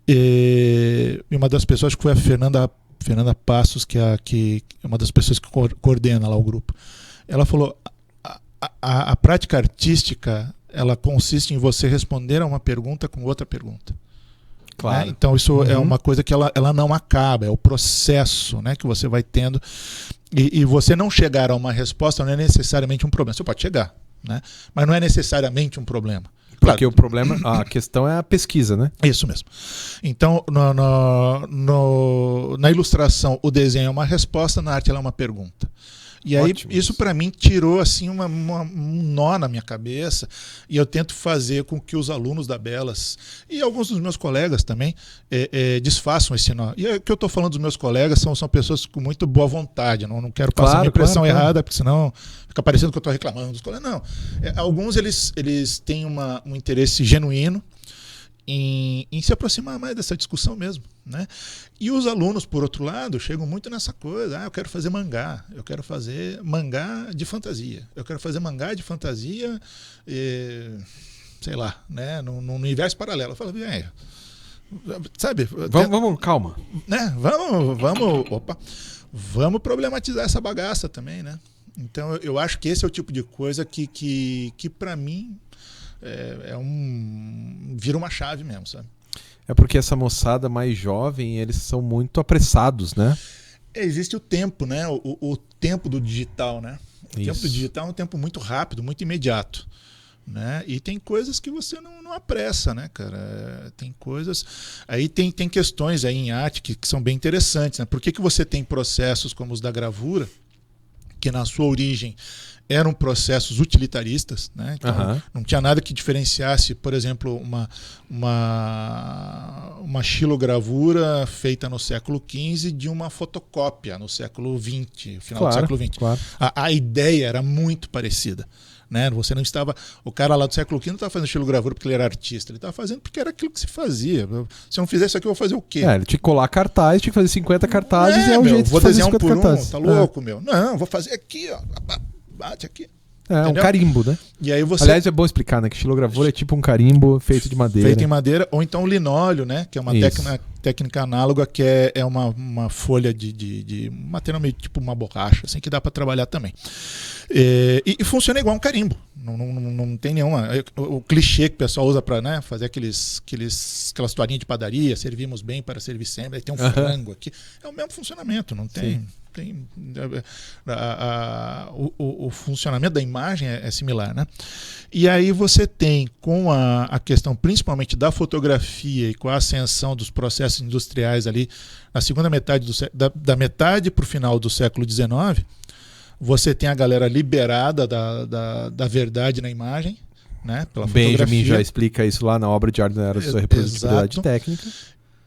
E uma das pessoas que foi a Fernanda Passos, que é uma das pessoas que coordena lá o grupo, ela falou, a prática artística, ela consiste em você responder a uma pergunta com outra pergunta. Claro. Né? Então isso é uma coisa que ela não acaba, é o processo, né, que você vai tendo. E você não chegar a uma resposta não é necessariamente um problema. Você pode chegar, né? Mas não é necessariamente um problema. Porque Claro. o problema, a questão é a pesquisa, né? Isso mesmo. Então, na ilustração, o desenho é uma resposta, na arte ela é uma pergunta. E aí, Ótimo. isso para mim tirou assim um nó na minha cabeça, e eu tento fazer com que os alunos da Belas e alguns dos meus colegas também desfaçam esse nó. E o que eu estou falando dos meus colegas são pessoas com muito boa vontade, não quero passar uma impressão errada, porque senão fica parecendo que eu estou reclamando dos colegas. Não, alguns eles têm um interesse genuíno em se aproximar mais dessa discussão mesmo, né? E os alunos, por outro lado, chegam muito nessa coisa, eu quero fazer mangá de fantasia, eu quero fazer mangá de fantasia, sei lá, né? Num universo paralelo. Eu falo, sabe? Vamos, calma. Né? Vamos problematizar essa bagaça também, né? Então eu acho que esse é o tipo de coisa que para mim vira uma chave mesmo, sabe? É porque essa moçada mais jovem, eles são muito apressados, né? Existe o tempo, né? O tempo do digital, né? O tempo do digital é um tempo muito rápido, muito imediato, né? E tem coisas que você não apressa, né, cara? Tem coisas... Aí tem questões aí em arte que são bem interessantes, né? Por que você tem processos como os da gravura, que na sua origem eram processos utilitaristas, né? Então, não tinha nada que diferenciasse, por exemplo, uma xilogravura feita no século XV de uma fotocópia no século XX, final do século XX. Claro. A ideia era muito parecida. Né? Você não estava... O cara lá do século XV não estava fazendo xilogravura porque ele era artista, ele estava fazendo porque era aquilo que se fazia. Se eu não fizer isso aqui, eu vou fazer o quê? Ele tinha que colar cartaz, tinha que fazer 50 cartazes, é o jeito vou de fazer desenhar 50 um por cartazes. Tá louco, meu? Não, vou fazer aqui, ó. Bate aqui. Um carimbo, né? E aí você... Aliás, é bom explicar, né? Que xilogravura é tipo um carimbo feito de madeira. Feito em madeira, ou então linóleo, né? Que é uma técnica análoga, que é uma folha de material meio tipo uma borracha, assim, que dá para trabalhar também. E funciona igual um carimbo. Não tem nenhuma... O clichê que o pessoal usa para, né, fazer aquelas toalhinhas de padaria, servimos bem para servir sempre, aí tem um frango aqui. É o mesmo funcionamento, não tem... O funcionamento da imagem é similar, né? E aí você tem, com a questão principalmente da fotografia e com a ascensão dos processos industriais ali na segunda metade da metade para o final do século XIX, você tem a galera liberada da verdade na imagem, né? Pela Benjamin fotografia. já explica isso lá na obra de arte da era da reprodutibilidade técnica.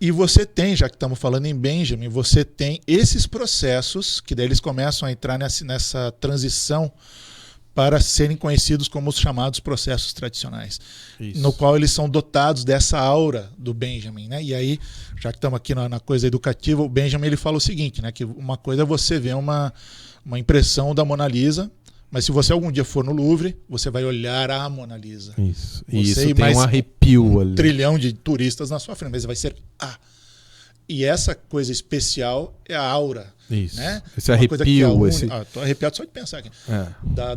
E você tem, já que estamos falando em Benjamin, você tem esses processos que daí eles começam a entrar nessa transição para serem conhecidos como os chamados processos tradicionais, no qual eles são dotados dessa aura do Benjamin, né? E aí, já que estamos aqui na coisa educativa, o Benjamin ele fala o seguinte, né? Que uma coisa é você ver uma impressão da Mona Lisa, mas se você algum dia for no Louvre, você vai olhar a Mona Lisa. Isso. Você E isso e tem mais um arrepio ali. Trilhão de turistas na sua frente, mas vai ser E essa coisa especial é a aura. Isso. Né? Esse arrepio. Estou arrepiado só de pensar aqui.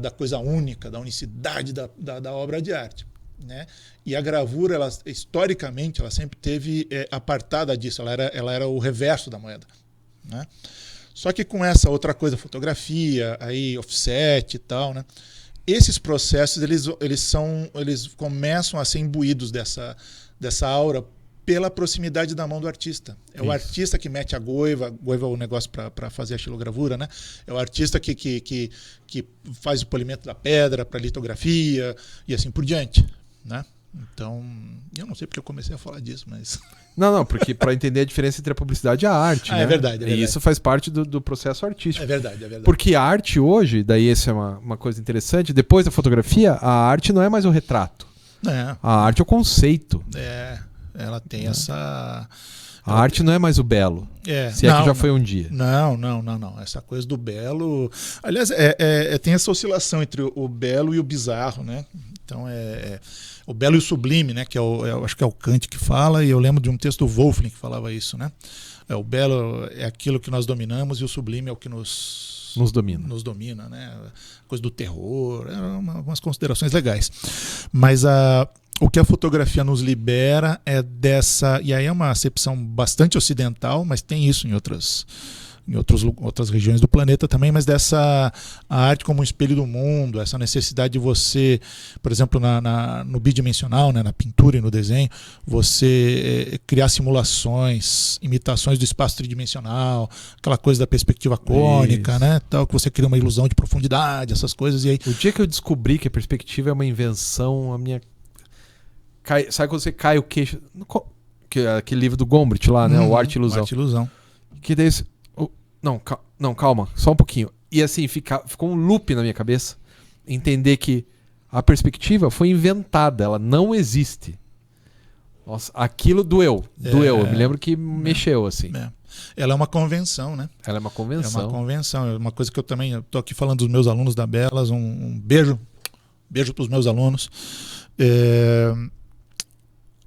Da coisa única, da unicidade da obra de arte. Né? E a gravura, historicamente, ela sempre teve apartada disso. Ela era o reverso da moeda. Né? Só que com essa outra coisa, fotografia, aí offset e tal, né? Esses processos eles começam a ser imbuídos dessa aura pela proximidade da mão do artista. É o artista que mete a goiva é o negócio para fazer a xilogravura, né? É o artista que faz o polimento da pedra para litografia e assim por diante, né? Então, eu não sei porque eu comecei a falar disso, mas... Não, porque para entender a diferença entre a publicidade e a arte, né? É verdade. E isso faz parte do processo artístico. É verdade. Porque a arte hoje, daí essa é uma coisa interessante, depois da fotografia, a arte não é mais o retrato. A arte é o conceito. Ela tem essa... A arte não é mais o belo. Se é que já foi um dia. Não. Essa coisa do belo... Aliás, tem essa oscilação entre o belo e o bizarro, né? Então, o belo e o sublime, né? Que eu acho que é o Kant que fala, e eu lembro de um texto do Wolfling que falava isso, né? O belo é aquilo que nós dominamos e o sublime é o que nos nos domina. Nos domina, né? Coisa do terror, umas considerações legais. Mas o que a fotografia nos libera é dessa... E aí é uma acepção bastante ocidental, mas tem isso em outras regiões do planeta também, mas a arte como um espelho do mundo, essa necessidade de você, por exemplo, no bidimensional, né, na pintura e no desenho, você criar simulações, imitações do espaço tridimensional, aquela coisa da perspectiva cônica, né, tal, que você cria uma ilusão de profundidade, essas coisas. E aí... O dia que eu descobri que a perspectiva é uma invenção, a minha... Sabe quando você cai o queixo? Aquele livro do Gombrich lá, né? O Arte e Ilusão. Arte e Ilusão. Que daí... Não, calma, só um pouquinho. E assim, ficou um loop na minha cabeça. Entender que a perspectiva foi inventada, ela não existe. Nossa, aquilo doeu. Eu me lembro que mexeu, assim. Ela é uma convenção, né? Ela é uma convenção. É uma convenção. É uma coisa que eu tô aqui falando dos meus alunos da Belas. Um beijo para os meus alunos.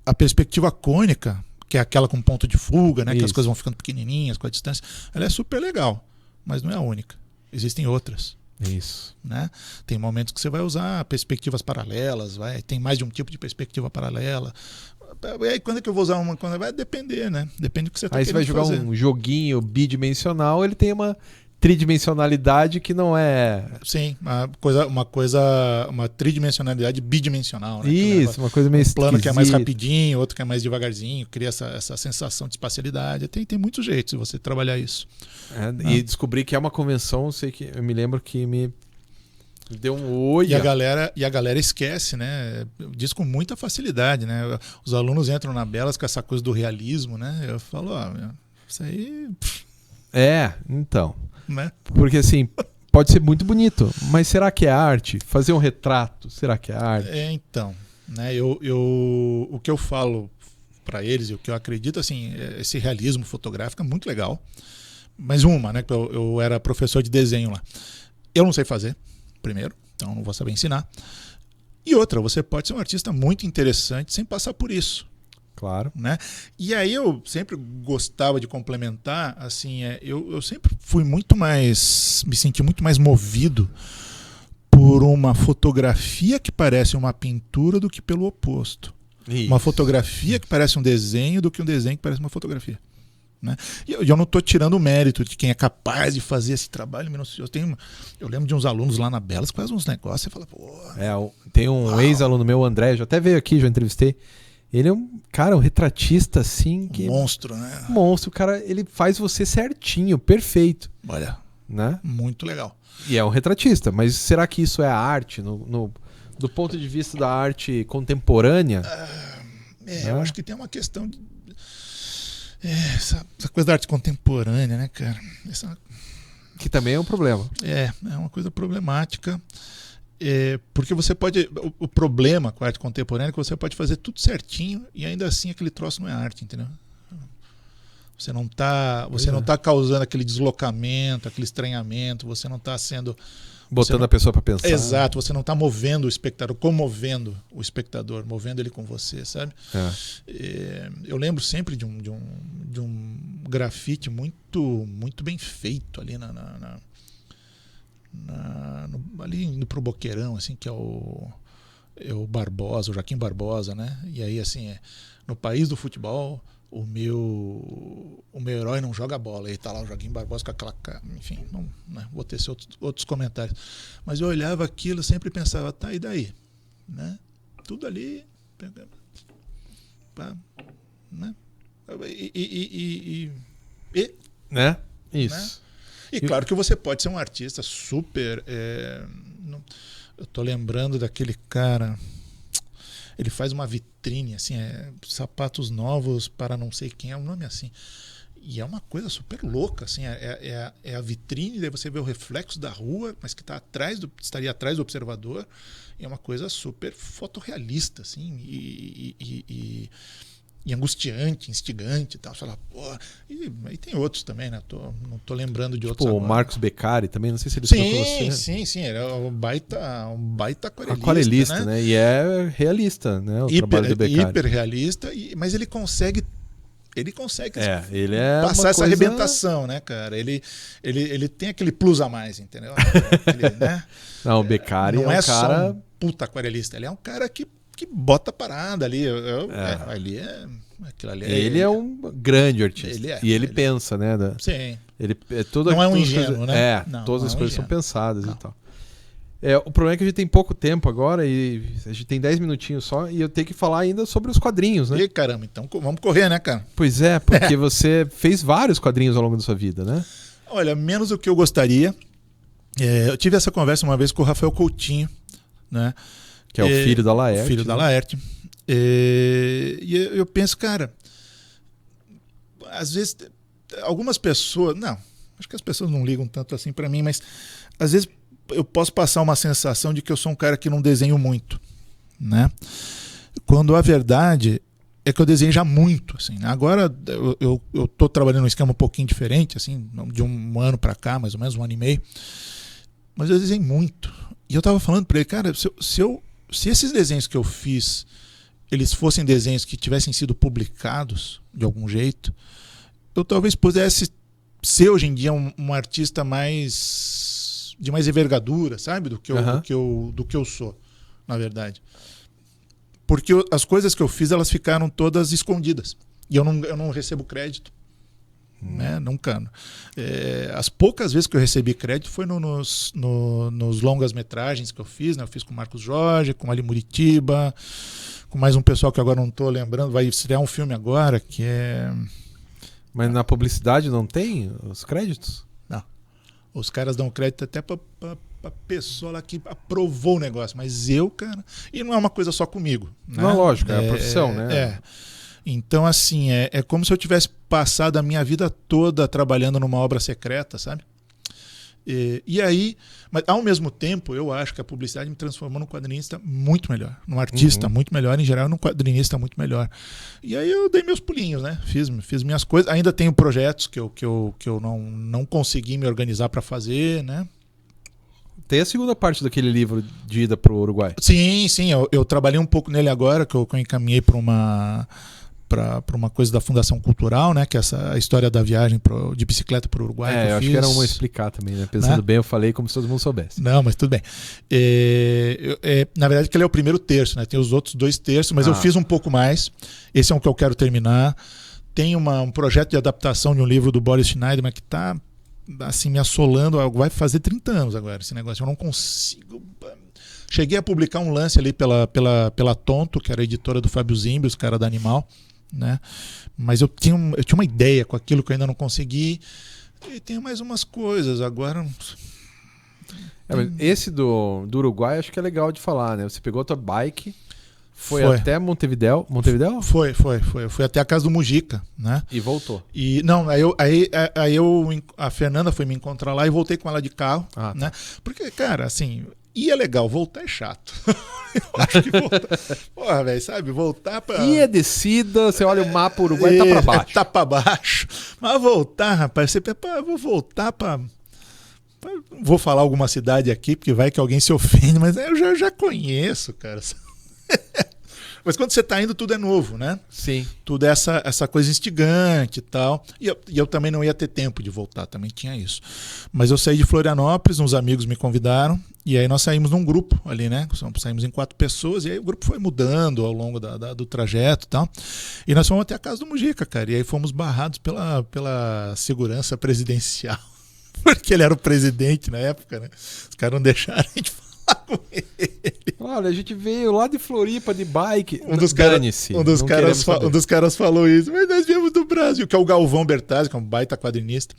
A perspectiva cônica, que é aquela com ponto de fuga, né? Que as coisas vão ficando pequenininhas com a distância, ela é super legal, mas não é a única. Existem outras. Isso. Né? Tem momentos que você vai usar perspectivas paralelas, tem mais de um tipo de perspectiva paralela. E aí, quando é que eu vou usar uma? Vai depender, né? Depende do que você está querendo fazer. Aí você vai jogar um joguinho bidimensional, ele tem uma tridimensionalidade que não é... Sim, uma tridimensionalidade bidimensional, né? Isso, uma coisa meio esquisita. Um plano que é mais rapidinho, outro que é mais devagarzinho, cria essa sensação de espacialidade. Tem muitos jeitos de você trabalhar isso. E descobri que é uma convenção, eu me lembro que me deu um oi. E a galera esquece, né? Diz com muita facilidade, né? Os alunos entram na Belas com essa coisa do realismo, né? Eu falo, isso aí... Então... Né? Porque assim, pode ser muito bonito, mas será que é arte? Fazer um retrato, será que é arte? Então, né, o que eu falo para eles e o que eu acredito, assim, esse realismo fotográfico é muito legal. Mas né, que eu era professor de desenho lá. Eu não sei fazer, primeiro, então não vou saber ensinar. E outra, você pode ser um artista muito interessante sem passar por isso. Claro. Né? E aí eu sempre gostava de complementar, assim, eu sempre me senti muito mais movido por uma fotografia que parece uma pintura do que pelo oposto. Isso. Uma fotografia que parece um desenho do que um desenho que parece uma fotografia. Né? E eu não estou tirando o mérito de quem é capaz de fazer esse trabalho minucioso. Eu lembro de uns alunos lá na Belas que fazem uns negócios e fala, tem um ex-aluno meu, o André, já até veio aqui, já entrevistei. Ele é um retratista assim. Monstro, né? Monstro, cara, ele faz você certinho, perfeito. Olha, né? Muito legal. E é um retratista, mas será que isso é a arte? Do ponto de vista da arte contemporânea? Eu acho que tem uma questão de... essa coisa da arte contemporânea, né, cara? Que também é um problema. É uma coisa problemática. Porque você pode... O problema com a arte contemporânea é que você pode fazer tudo certinho e ainda assim aquele troço não é arte, entendeu? Você não tá causando aquele deslocamento, aquele estranhamento, você não está sendo... Botando a pessoa para pensar. Exato, você não está movendo o espectador, comovendo o espectador, movendo ele com você, sabe? Eu lembro sempre de um grafite muito, muito bem feito ali ali indo pro Boqueirão, assim, que é o Barbosa, o Joaquim Barbosa, né? E aí, assim, no país do futebol, o meu herói não joga bola. Aí tá lá o Joaquim Barbosa com aquela cara, enfim, não, né? Vou ter outros comentários. Mas eu olhava aquilo, sempre pensava, tá, e daí? Né? Tudo ali, né? Né? Isso. Né? E claro que você pode ser um artista super... eu tô lembrando daquele cara... Ele faz uma vitrine, assim, sapatos novos para não sei quem, é um nome assim. E é uma coisa super louca, assim, é a vitrine, daí você vê o reflexo da rua, mas que estaria atrás do observador. E é uma coisa super fotorrealista, assim, e angustiante, instigante e tal. Você fala, e aí tem outros também, né? Não tô lembrando de outros. O Marcos Beccari também, não sei se ele escutou você. Sim, ele é um baita aquarelista, né? E é realista, né? O trabalho do Beccari. Hiper realista, mas ele consegue ele consegue ele é passar essa arrebentação, né, cara? Ele tem aquele plus a mais, entendeu? Né? Não, o Beccari não é um cara... só um puta aquarelista, ele é um cara que bota a parada ali. Aquilo ali ele é um grande artista. Ele é. pensa, né? Sim. Ele não é um ingênuo, né? Todas as coisas são pensadas e tal. O problema é que a gente tem pouco tempo agora e a gente tem 10 minutinhos só e eu tenho que falar ainda sobre os quadrinhos, né? E caramba, então vamos correr, né, cara? Pois é, porque você fez vários quadrinhos ao longo da sua vida, né? Olha, menos do que eu gostaria. Eu tive essa conversa uma vez com o Rafael Coutinho, né? Que é o filho da Laerte. O filho da Laerte. E eu penso, cara, às vezes algumas pessoas... Não, acho que as pessoas não ligam tanto assim pra mim, mas às vezes eu posso passar uma sensação de que eu sou um cara que não desenho muito, né? Quando a verdade é que eu desenho já muito, assim. Agora eu tô trabalhando num esquema um pouquinho diferente, assim, de um ano pra cá, mais ou menos, 1 ano e meio. Mas eu desenho muito. E eu tava falando pra ele, cara, se esses desenhos que eu fiz, eles fossem desenhos que tivessem sido publicados de algum jeito, eu talvez pudesse ser hoje em dia um artista de mais envergadura, sabe? Do que eu sou, na verdade. Porque as coisas que eu fiz, elas ficaram todas escondidas. E eu não recebo crédito. Né? Nunca. As poucas vezes que eu recebi crédito foi nos longas-metragens que eu fiz, né? Eu fiz com o Marcos Jorge, com Ali Muritiba, com mais um pessoal que agora não estou lembrando. Vai estrear um filme agora que é... Mas na publicidade não tem os créditos? Não. Os caras dão crédito até para a pessoa lá que aprovou o negócio. Mas eu, cara... E não é uma coisa só comigo. Né? Não, lógico, é a profissão, né? Então, assim, é como se eu tivesse passado a minha vida toda trabalhando numa obra secreta, sabe? E aí, mas ao mesmo tempo, eu acho que a publicidade me transformou num quadrinista muito melhor, num artista muito melhor, em geral, num quadrinista muito melhor. E aí eu dei meus pulinhos, né? Fiz minhas coisas. Ainda tenho projetos que eu não consegui me organizar para fazer, né? Tem a segunda parte daquele livro de ida pro Uruguai. Sim. Eu trabalhei um pouco nele agora, que eu encaminhei para uma coisa da Fundação Cultural, né? Que é a história da viagem de bicicleta para o Uruguai. Eu acho que era uma explicar também, né? Pensando bem, eu falei como se todo mundo soubesse. Não, mas tudo bem. Na verdade, que ele é o primeiro terço, né? Tem os outros 2 terços, mas eu fiz um pouco mais. Esse é um que eu quero terminar. Tem um projeto de adaptação de um livro do Boris Schneiderman que está assim, me assolando. Vai fazer 30 anos agora esse negócio. Eu não consigo... Cheguei a publicar um lance ali pela Tonto, que era a editora do Fábio Zimbi, os caras da Animal, né? Mas eu tinha uma ideia com aquilo que eu ainda não consegui. E tem mais umas coisas agora. Mas esse do Uruguai acho que é legal de falar, né? Você pegou a tua bike, foi até Montevidéu? Foi. Eu fui até a casa do Mujica, né? E voltou. E não, a Fernanda foi me encontrar lá e voltei com ela de carro, né? Porque, cara, assim, ia legal, voltar é chato. Eu acho que voltar. Porra, velho, sabe? Voltar pra. E a descida, você olha o mapa, o Uruguai tá pra baixo. Tá pra baixo. Mas voltar, rapaz, você pensa, eu vou voltar pra. Vou falar alguma cidade aqui, porque vai que alguém se ofende, mas eu já conheço, cara. Mas quando você tá indo, tudo é novo, né? Sim. Tudo é essa coisa instigante e tal. E eu também não ia ter tempo de voltar, também tinha isso. Mas eu saí de Florianópolis, uns amigos me convidaram, e aí nós saímos num grupo ali, né? Saímos em 4 pessoas, e aí o grupo foi mudando ao longo do trajeto e tal. E nós fomos até a casa do Mujica, cara. E aí fomos barrados pela segurança presidencial. Porque ele era o presidente na época, né? Os caras não deixaram a gente falar com ele. Olha, a gente veio lá de Floripa de bike. Um dos caras falou isso. Mas nós viemos do Brasil, que é o Galvão Bertazzi, que é um baita quadrinista.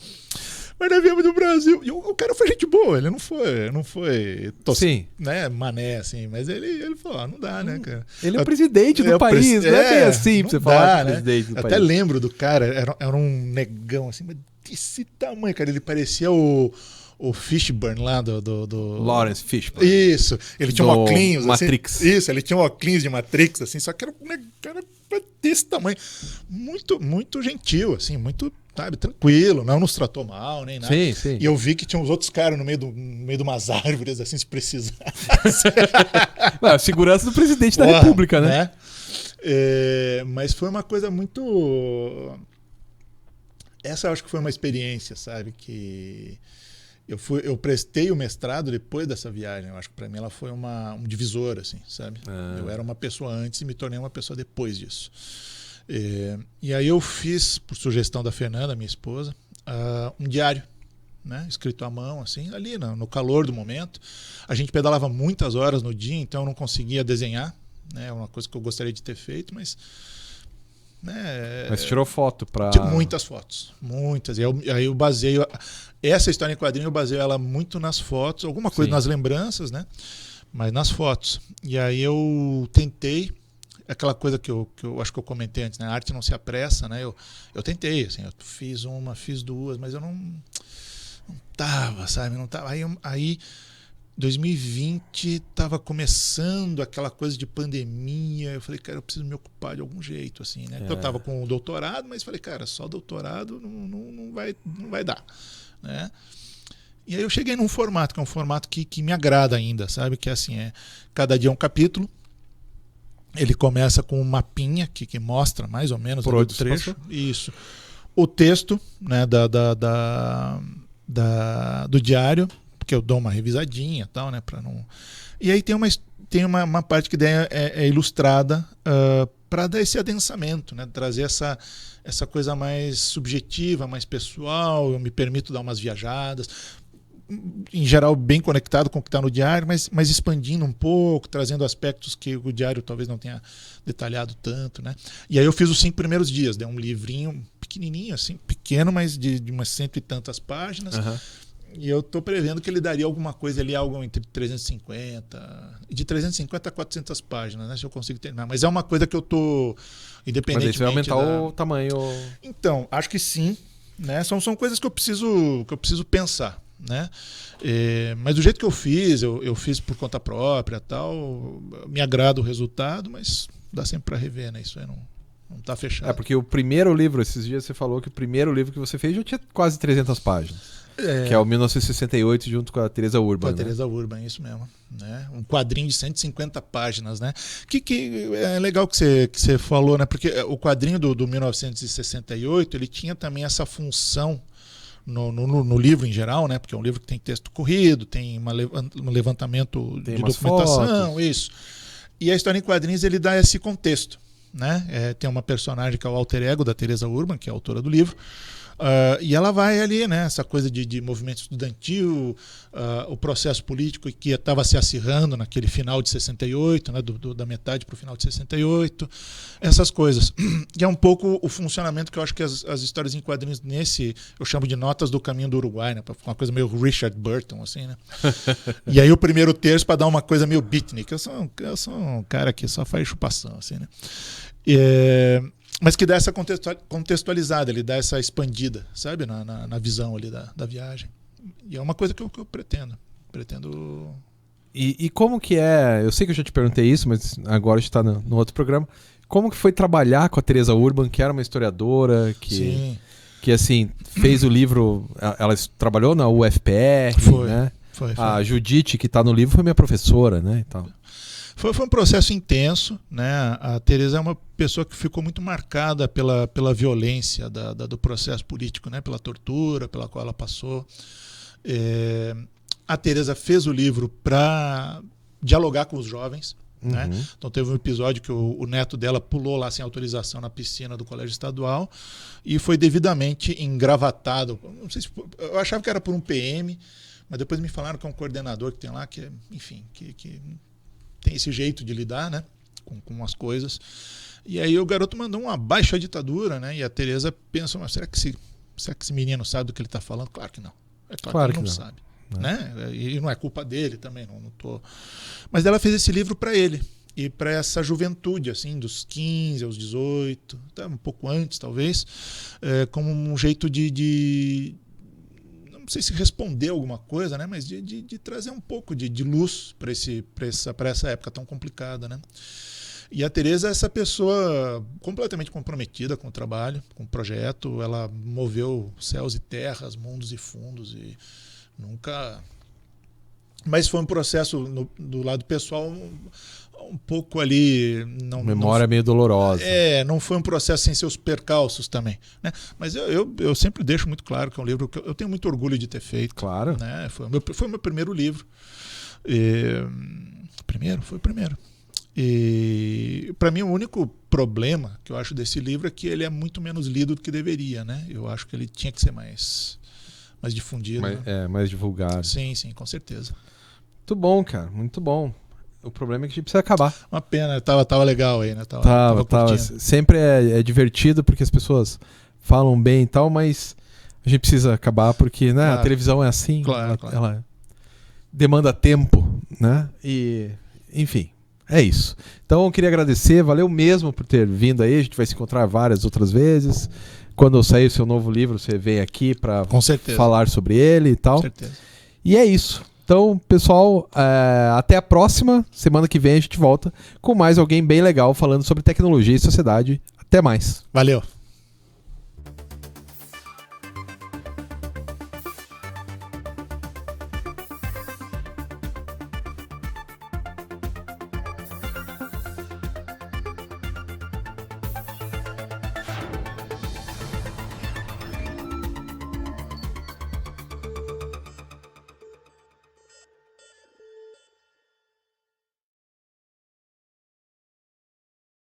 Mas nós viemos do Brasil. E o cara foi gente boa, ele não foi Sim. Né, mané, assim. Mas ele falou, não dá, né, cara? Ele é o presidente do país, não é bem assim pra você falar que é presidente do país. Até lembro do cara, era um negão, assim, mas desse tamanho, cara. Ele parecia o Fishburne lá do... Lawrence Fishburne. Isso. Ele tinha um óculos, Matrix. Assim. Isso, ele tinha um óculos de Matrix, assim, só que era um cara desse tamanho. Muito, muito gentil, assim, muito, sabe, tranquilo, não nos tratou mal, nem nada. Sim. E eu vi que tinha uns outros caras no meio de umas árvores, assim, se precisar. A segurança do presidente da República, né? Mas foi uma coisa muito... Essa eu acho que foi uma experiência, sabe? Que eu prestei o mestrado depois dessa viagem. Eu acho que para mim ela foi um divisor, assim, sabe? Eu era uma pessoa antes e me tornei uma pessoa depois disso. E aí eu fiz, por sugestão da Fernanda, minha esposa, um diário, né? Escrito à mão, assim, ali no calor do momento. A gente pedalava muitas horas no dia, então eu não conseguia desenhar, né? É uma coisa que eu gostaria de ter feito, mas... Né, mas tirou foto para... Muitas fotos, muitas. E aí eu baseio... Essa história em quadrinho eu baseio ela muito nas fotos, alguma coisa nas lembranças, né? Mas nas fotos. E aí eu tentei... Aquela coisa que eu acho que eu comentei antes, né? A arte não se apressa, né? Eu tentei, assim, eu fiz uma, fiz duas, mas eu não tava, sabe? Não tava. Aí 2020 estava começando aquela coisa de pandemia. Eu falei, cara, eu preciso me ocupar de algum jeito, assim, né? Eu estava com o doutorado, mas falei, cara, só doutorado não vai dar, né? E aí eu cheguei num formato, que é um formato que me agrada ainda, sabe? Que é assim, cada dia é um capítulo. Ele começa com um mapinha que mostra mais ou menos o trecho. Isso. O texto, né, do diário, porque eu dou uma revisadinha e tal, né, para não. E aí tem uma parte que é ilustrada para dar esse adensamento, né, trazer essa coisa mais subjetiva, mais pessoal. Eu me permito dar umas viajadas, em geral bem conectado com o que está no diário, mas expandindo um pouco, trazendo aspectos que o diário talvez não tenha detalhado tanto, né? E aí eu fiz os 5 primeiros dias, dei um livrinho pequenininho, assim, pequeno, mas de umas 100 e tantas páginas. Uhum. E eu estou prevendo que ele daria alguma coisa ali, algo entre 350, de 350 a 400 páginas, né? Se eu consigo terminar. Mas é uma coisa que eu estou, independentemente... Mas aí você vai aumentar o tamanho? Então, acho que sim, né? São coisas que eu preciso pensar, né? Mas do jeito que eu fiz por conta própria, tal, me agrada o resultado, mas dá sempre para rever, né? Isso aí não está fechado. Porque o primeiro livro, esses dias você falou que o primeiro livro que você fez já tinha quase 300 páginas. Que é o 1968 junto com a Teresa Urban. Com a Teresa Urban, isso mesmo, né? Um quadrinho de 150 páginas, né? Que é legal que você falou, né? Porque o quadrinho do 1968, ele tinha também essa função no livro em geral, né? Porque é um livro que tem texto corrido, tem um levantamento de documentação, fotos. Isso. E a história em quadrinhos, ele dá esse contexto, né? Tem uma personagem que é o alter ego da Teresa Urban, que é a autora do livro, e ela vai ali, né? Essa coisa de movimento estudantil, o processo político que estava se acirrando naquele final de 68, né? Da metade para o final de 68, essas coisas. E é um pouco o funcionamento que eu acho que as histórias em quadrinhos eu chamo de notas do caminho do Uruguai, né? Uma coisa meio Richard Burton, assim, né? E aí o primeiro terço para dar uma coisa meio beatnik. Eu sou um cara que só faz chupação, assim, né? Mas que dá essa contextualizada, ele dá essa expandida, sabe, na visão ali da viagem. E é uma coisa que eu pretendo. E como que é, eu sei que eu já te perguntei isso, mas agora a gente está no outro programa, como que foi trabalhar com a Teresa Urban, que era uma historiadora, que assim, fez o livro, ela trabalhou na UFPR, né? Foi. A Judite, que está no livro, foi minha professora, né? Então. Foi um processo intenso, né? A Teresa é uma pessoa que ficou muito marcada pela violência do processo político, né? Pela tortura pela qual ela passou. A Teresa fez o livro para dialogar com os jovens. Uhum. Né? Então teve um episódio que o neto dela pulou lá sem autorização na piscina do colégio estadual e foi devidamente engravatado. Não sei se eu achava que era por um PM, mas depois me falaram que é um coordenador que tem lá, que enfim, que tem esse jeito de lidar, né, com as coisas. E aí o garoto mandou um abaixo à ditadura, né? E a Teresa pensa, mas será que esse menino sabe do que ele está falando? Claro que não. É claro que ele não sabe. Né? E não é culpa dele também, não tô. Mas ela fez esse livro para ele e para essa juventude, assim, dos 15 aos 18, até um pouco antes, talvez, como um jeito de não sei se responder alguma coisa, né? Mas de trazer um pouco de luz para essa época tão complicada, né? E a Teresa é essa pessoa completamente comprometida com o trabalho, com o projeto. Ela moveu céus e terras, mundos e fundos e nunca... Mas foi um processo do lado pessoal um pouco ali... Memória meio dolorosa. Não foi um processo sem seus percalços também. Né? Mas eu sempre deixo muito claro que é um livro que eu tenho muito orgulho de ter feito. Claro. Né? Foi o meu primeiro livro. Foi o primeiro. E para mim o único problema que eu acho desse livro é que ele é muito menos lido do que deveria, né? Eu acho que ele tinha que ser mais difundido. Né? Mais divulgado. Sim, com certeza. Muito bom, cara, muito bom. O problema é que a gente precisa acabar. Uma pena, tava legal aí, né? Tava. Sempre é divertido porque as pessoas falam bem e tal, mas a gente precisa acabar porque, né, claro. A televisão é assim, claro. Ela demanda tempo, né? E, enfim, é isso. Então eu queria agradecer, valeu mesmo por ter vindo aí, a gente vai se encontrar várias outras vezes. Quando sair o seu novo livro, você vem aqui para falar sobre ele e tal. Com certeza. E é isso. Então, pessoal, até a próxima. Semana que vem a gente volta com mais alguém bem legal falando sobre tecnologia e sociedade. Até mais. Valeu.